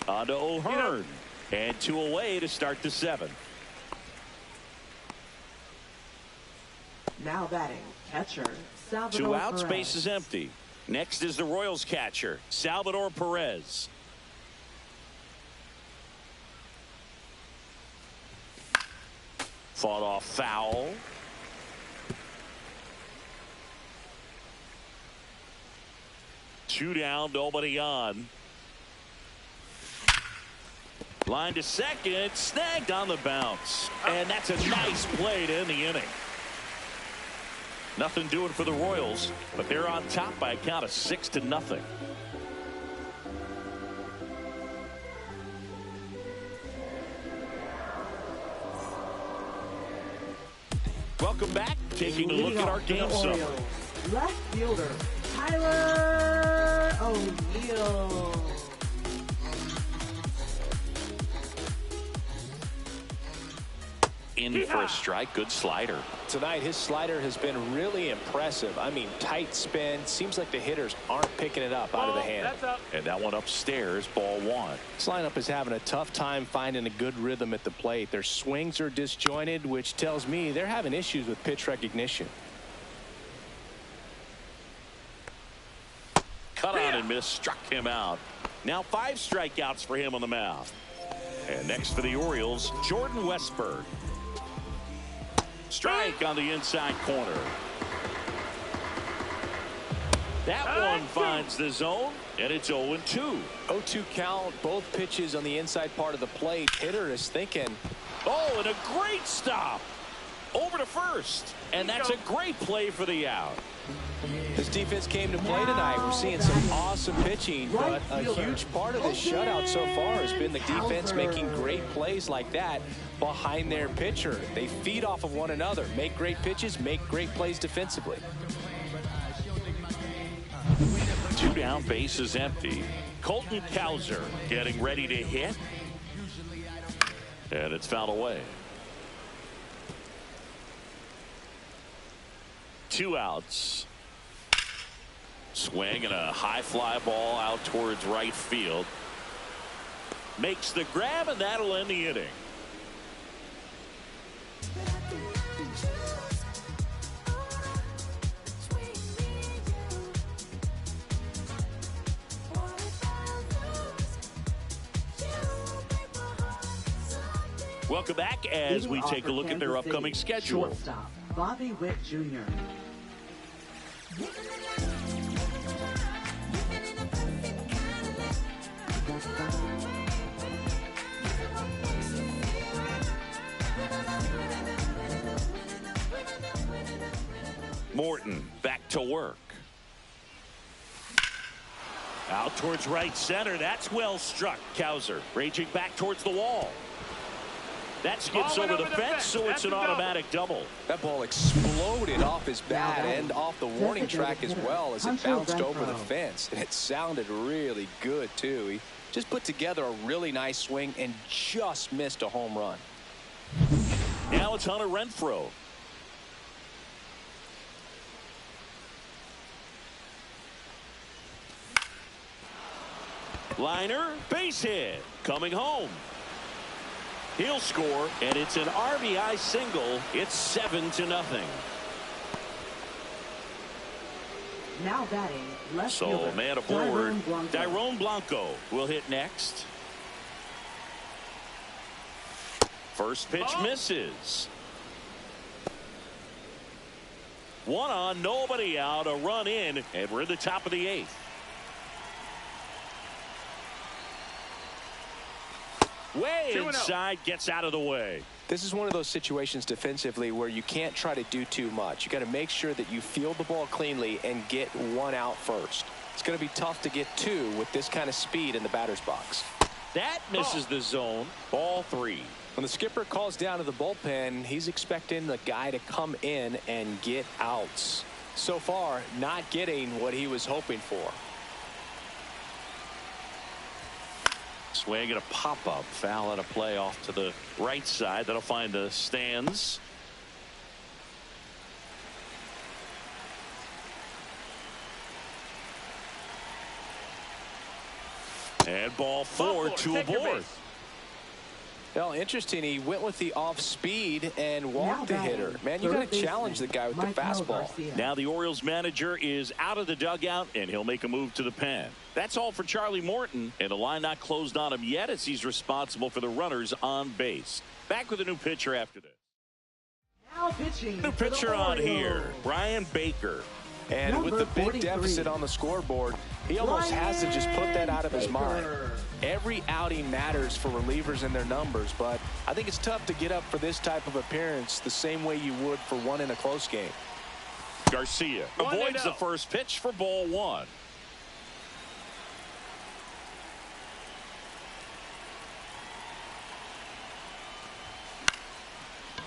On to O'Hearn. And 2 away to start the 7th. Now batting, catcher, Salvador 2 outs, Perez. base is empty. Next is the Royals catcher, Salvador Perez. Fought off foul. Two down, nobody on. Line to second, snagged on the bounce. And that's a nice play to end the inning. Nothing doing for the Royals, but they're on top by a count of 6-0. Welcome back. Taking a look at our game summary. Left fielder, Tyler O'Neill. in for a strike. Good slider. Tonight, his slider has been really impressive. I mean, tight spin. Seems like the hitters aren't picking it up out of the hand. That's up. And that one upstairs, ball one. This lineup is having a tough time finding a good rhythm at the plate. Their swings are disjointed, which tells me they're having issues with pitch recognition. Cut on and miss, struck him out. Now 5 strikeouts for him on the mound. And next for the Orioles, Jordan Westburg. Strike on the inside corner. That one finds the zone, and it's 0-2. 0-2 count, both pitches on the inside part of the plate. Hitter is thinking. Oh, and a great stop. Over to first. And that's a great play for the out. This defense came to play tonight. We're seeing some awesome pitching, but a huge part of this shutout so far has been the defense making great plays like that behind their pitcher. They feed off of one another, make great pitches, make great plays defensively. 2 down, base is empty. Colton Cowser getting ready to hit. And it's fouled away. 2 outs. Swing and a high fly ball out towards right field. Makes the grab, and that'll end the inning. Welcome back as we take a look at their upcoming schedule. Shortstop Bobby Witt Jr. Morton back to work. Out towards right center. That's well struck. Cowser raging back towards the wall. That skips over the fence, so it's an automatic double. That ball exploded off his bat and off the warning track as well as it bounced over the fence. And it sounded really good, too. He just put together a really nice swing and just missed a home run. Now it's Hunter Renfroe. Liner, base hit, coming home. He'll score, and it's an RBI single. It's 7-0. Now batting, left So fielder, man aboard. Dairon Blanco will hit next. First pitch misses. 1 on, nobody out, a run in, and we're in the top of the 8th. Way inside, gets out of the way. This is one of those situations defensively where you can't try to do too much. You got to make sure that you field the ball cleanly and get 1 out first. It's going to be tough to get 2 with this kind of speed in the batter's box. That misses the zone. Ball 3. When the skipper calls down to the bullpen, he's expecting the guy to come in and get outs. So far, not getting what he was hoping for. Swing and a pop-up. Foul out of play off to the right side. That'll find the stands. And ball 4, 2 aboard. Well, interesting. He went with the off speed and walked the hitter. Man, you got to challenge the guy with the fastball. Now the Orioles manager is out of the dugout, and he'll make a move to the pen. That's all for Charlie Morton, and the line not closed on him yet as he's responsible for the runners on base. Back with a new pitcher after this. Now pitching. New pitcher on here, Brian Baker. And with the big deficit on the scoreboard, he almost has to just put that out of his mind. Every outing matters for relievers and their numbers, but I think it's tough to get up for this type of appearance the same way you would for one in a close game. Garcia avoids the first pitch for ball 1.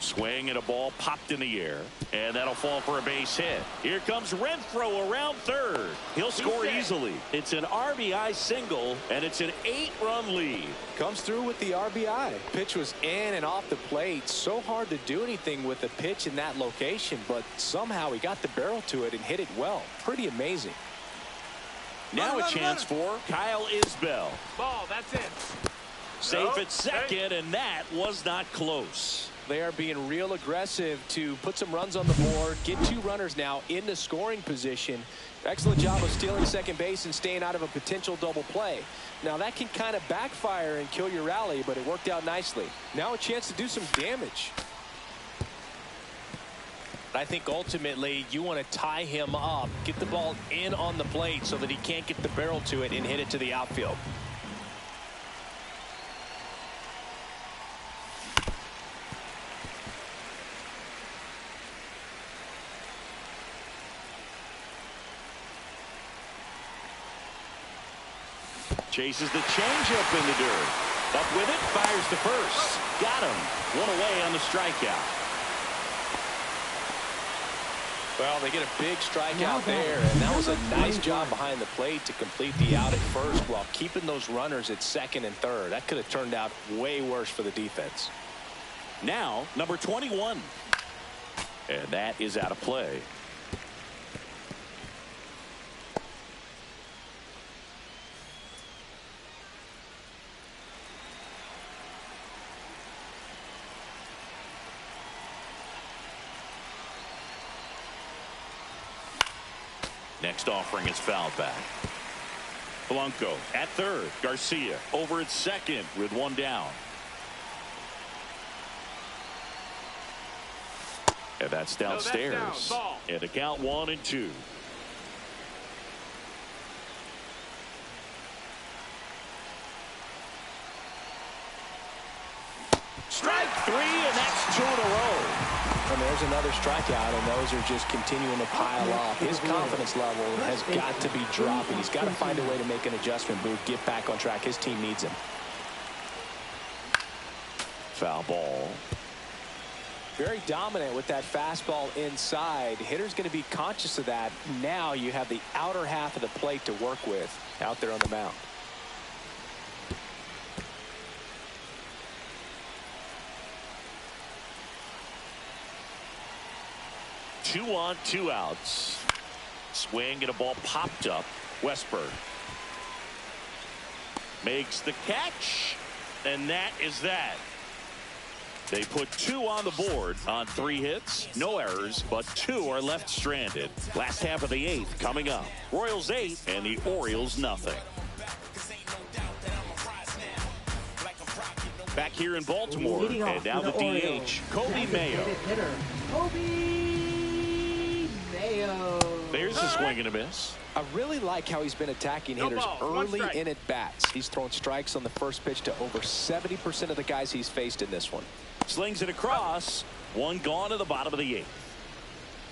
Swing and a ball popped in the air, and that'll fall for a base hit. Here comes Renfroe around third. He'll score easily. It's an RBI single, and it's an 8-run lead. Comes through with the RBI. Pitch was in and off the plate. So hard to do anything with the pitch in that location, but somehow he got the barrel to it and hit it well. Pretty amazing. Now a chance for Kyle Isbell. Ball, that's it. Safe at second, and that was not close. They are being real aggressive to put some runs on the board, get 2 runners now in the scoring position. Excellent job of stealing second base and staying out of a potential double play. Now that can kind of backfire and kill your rally, but it worked out nicely. Now a chance to do some damage. I think ultimately you want to tie him up, get the ball in on the plate so that he can't get the barrel to it and hit it to the outfield. Chases the changeup in the dirt. Up with it, fires to first. Got him. 1 away on the strikeout. Well, they get a big strikeout there, and that was a nice job behind the plate to complete the out at first while keeping those runners at second and third. That could have turned out way worse for the defense. Now, number 21. And that is out of play. Next offering is fouled back. Blanco at third. Garcia over at second with 1 down. And that's downstairs. And the count 1-2. Strike 3, and that's 2 in a row. And there's another strikeout, and those are just continuing to pile up. His confidence level has got to be dropping. He's got to find a way to make an adjustment move, get back on track. His team needs him. Foul ball. Very dominant with that fastball inside. Hitter's going to be conscious of that. Now you have the outer half of the plate to work with out there on the mound. 2 on, 2 outs. Swing and a ball popped up. Westberg makes the catch, and that is that. They put 2 on the board on 3 hits, no errors, but 2 are left stranded. Last half of the 8th coming up. Royals 8 and the Orioles nothing. Back here in Baltimore, and now the DH, Kobe Mayo. There's a swing and a miss. I really like how he's been attacking hitters early in at bats. He's thrown strikes on the first pitch to over 70% of the guys he's faced in this one. Slings it across. 1 gone to the bottom of the 8th.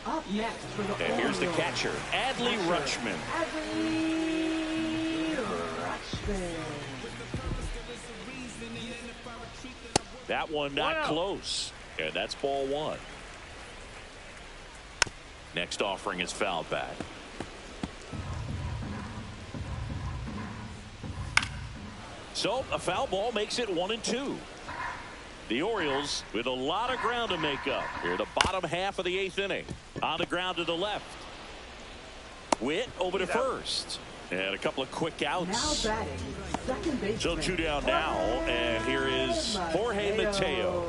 Up next for the And here's the catcher, Adley Rutschman. Adley Rutschman. That one not close. And that's ball 1. Next offering is fouled back. So a foul ball makes it 1-2. The Orioles with a lot of ground to make up here, the bottom half of the 8th inning. On the ground to the left. Witt over to first. And a couple of quick outs. Now batting, second baseman. So 2 down now. And here is Jorge Mateo.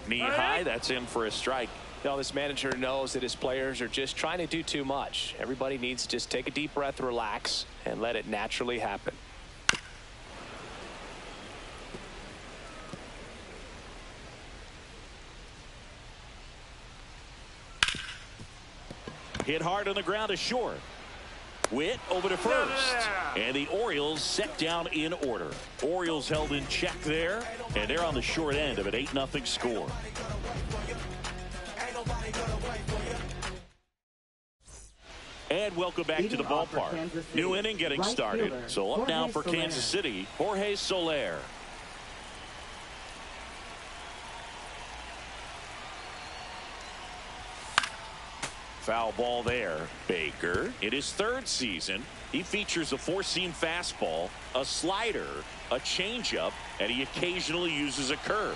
Knee high. That's in for a strike. Now this manager knows that his players are just trying to do too much. Everybody needs to just take a deep breath, relax, and let it naturally happen. Hit hard on the ground to short. Witt over to first. And the Orioles set down in order. Orioles held in check there. And they're on the short end of an 8-0 score. And welcome back to the ballpark. New inning getting started. So up now for Kansas City, Jorge Soler. Foul ball there. Baker, in his third season, he features a four-seam fastball, a slider, a changeup, and he occasionally uses a curve.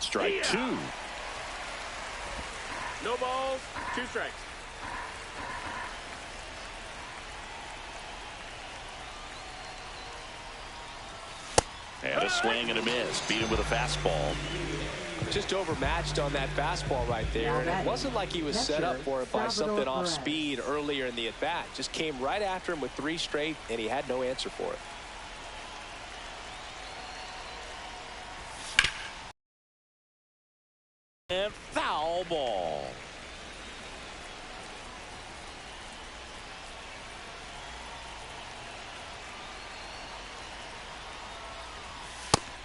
Strike two. No balls, 2 strikes. And a swing and a miss. Beat him with a fastball. Just overmatched on that fastball right there. And it wasn't like he was set up for it by something off speed earlier in the at-bat. Just came right after him with 3 straight, and he had no answer for it. And foul ball.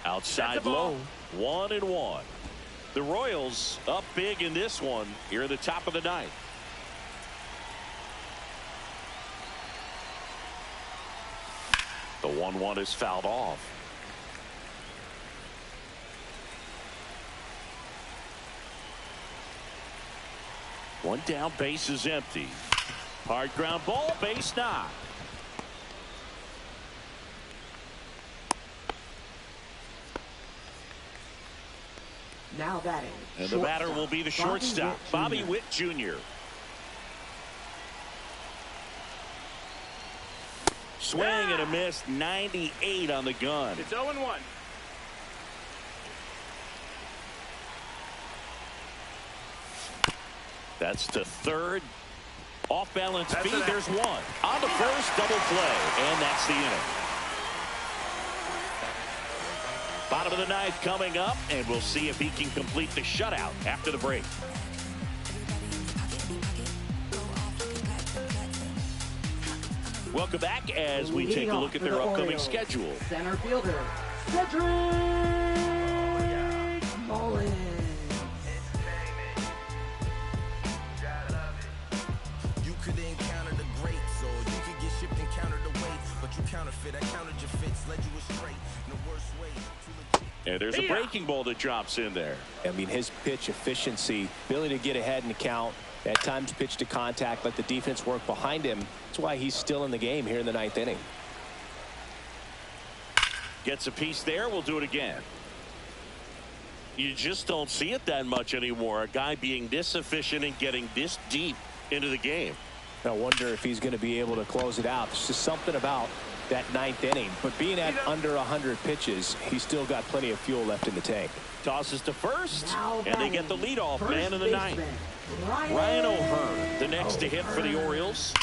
Outside low, 1-1. The Royals up big in this one here at the top of the ninth. The 1-1 is fouled off. One down, base is empty. Hard ground ball, base knock. Now batting. And the batter will be the shortstop, Bobby Witt Jr. Swing and a miss, 98 on the gun. It's 0-1. That's to third. Off balance feed. There's one. On the first, double play. And that's the inning. Bottom of the ninth coming up, and we'll see if he can complete the shutout after the break. Welcome back as we take a look at their upcoming schedule. Center fielder, Cedric Mullins. You could encounter the greats, or you could get shipped and counter the weight, but you counterfeit. I countered your fits, led you astray in the worst way. And there's a breaking ball that drops in there. I mean, his pitch efficiency, ability to get ahead in the count, at times pitch to contact, let the defense work behind him. That's why he's still in the game here in the ninth inning. Gets a piece there. We'll do it again. You just don't see it that much anymore. A guy being this efficient and getting this deep into the game. I wonder if he's going to be able to close it out. There's just something about that ninth inning. But being at under 100 pitches, he's still got plenty of fuel left in the tank. Tosses to first, and they get the leadoff man in the ninth. Ryan O'Hearn, the next to hit for the Orioles.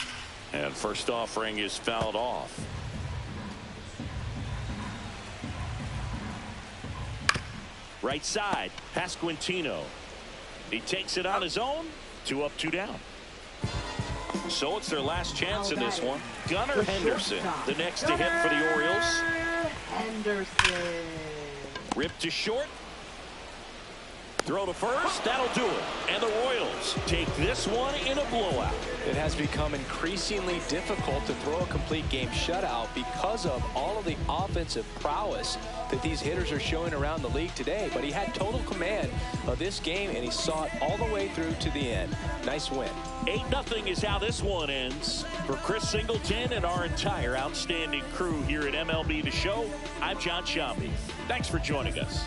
And first offering is fouled off. Right side, Pasquantino. He takes it on his own. 2 up, 2 down. So it's their last chance in this one. Gunnar Henderson, the next to hit for the Orioles. Henderson. Ripped to short. Throw to first. That'll do it. And the Royals take this one in a blowout. It has become increasingly difficult to throw a complete game shutout because of all of the offensive prowess that these hitters are showing around the league today. But he had total command of this game, and he saw it all the way through to the end. Nice win. 8-0 is how this one ends. For Chris Singleton and our entire outstanding crew here at MLB The Show, I'm John Shambi. Thanks for joining us.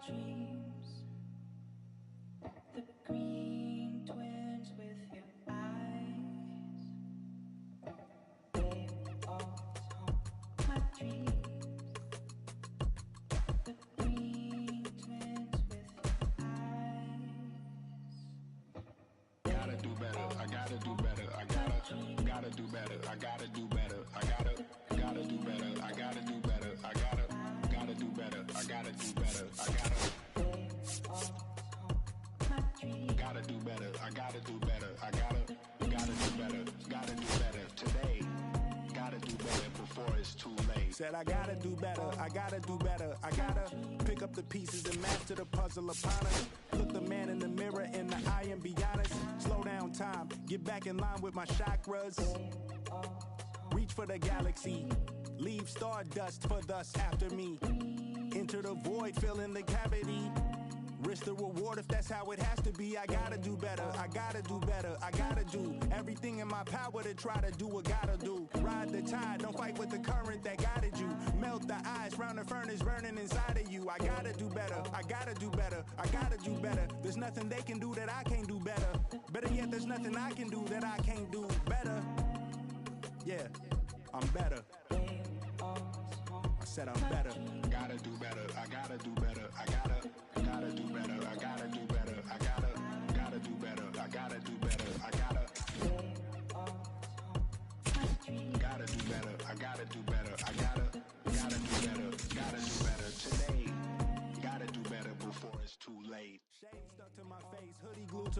dreams. The green twins with your eyes. They all haunt my dreams. The green twins with your eyes. Gotta do better, I gotta do better, I gotta do better, I gotta do better, I gotta do better, I gotta do better, I gotta do better, I gotta do better, I gotta do better, I gotta do better, I gotta do better, I gotta do better today. Gotta do better before it's too late. Said I gotta do better, I gotta do better, I gotta pick up the pieces and master the puzzle upon us. Look the man in the mirror in the eye and be honest. Slow down time, get back in line with my chakras. Reach for the galaxy, leave stardust for thus after me. Enter the void, fill in the cavity. Risk the reward if that's how it has to be. I gotta do better, I gotta do better, I gotta do everything in my power to try to do what gotta do. Ride the tide, don't fight with the current that guided you. Melt the ice round the furnace burning inside of you. I gotta do better, I gotta do better, I gotta do better. There's nothing they can do that I can't do better. Better yet, there's nothing I can do that I can't do better. Yeah, I'm better. I said I'm better. Gotta do better, I gotta do better, I gotta do better, I gotta do better, I gotta do better, I gotta do better, I gotta do better, I gotta do better, I gotta do better today. Gotta do better before it's too late. Shade stuck to my face, hoodie glued to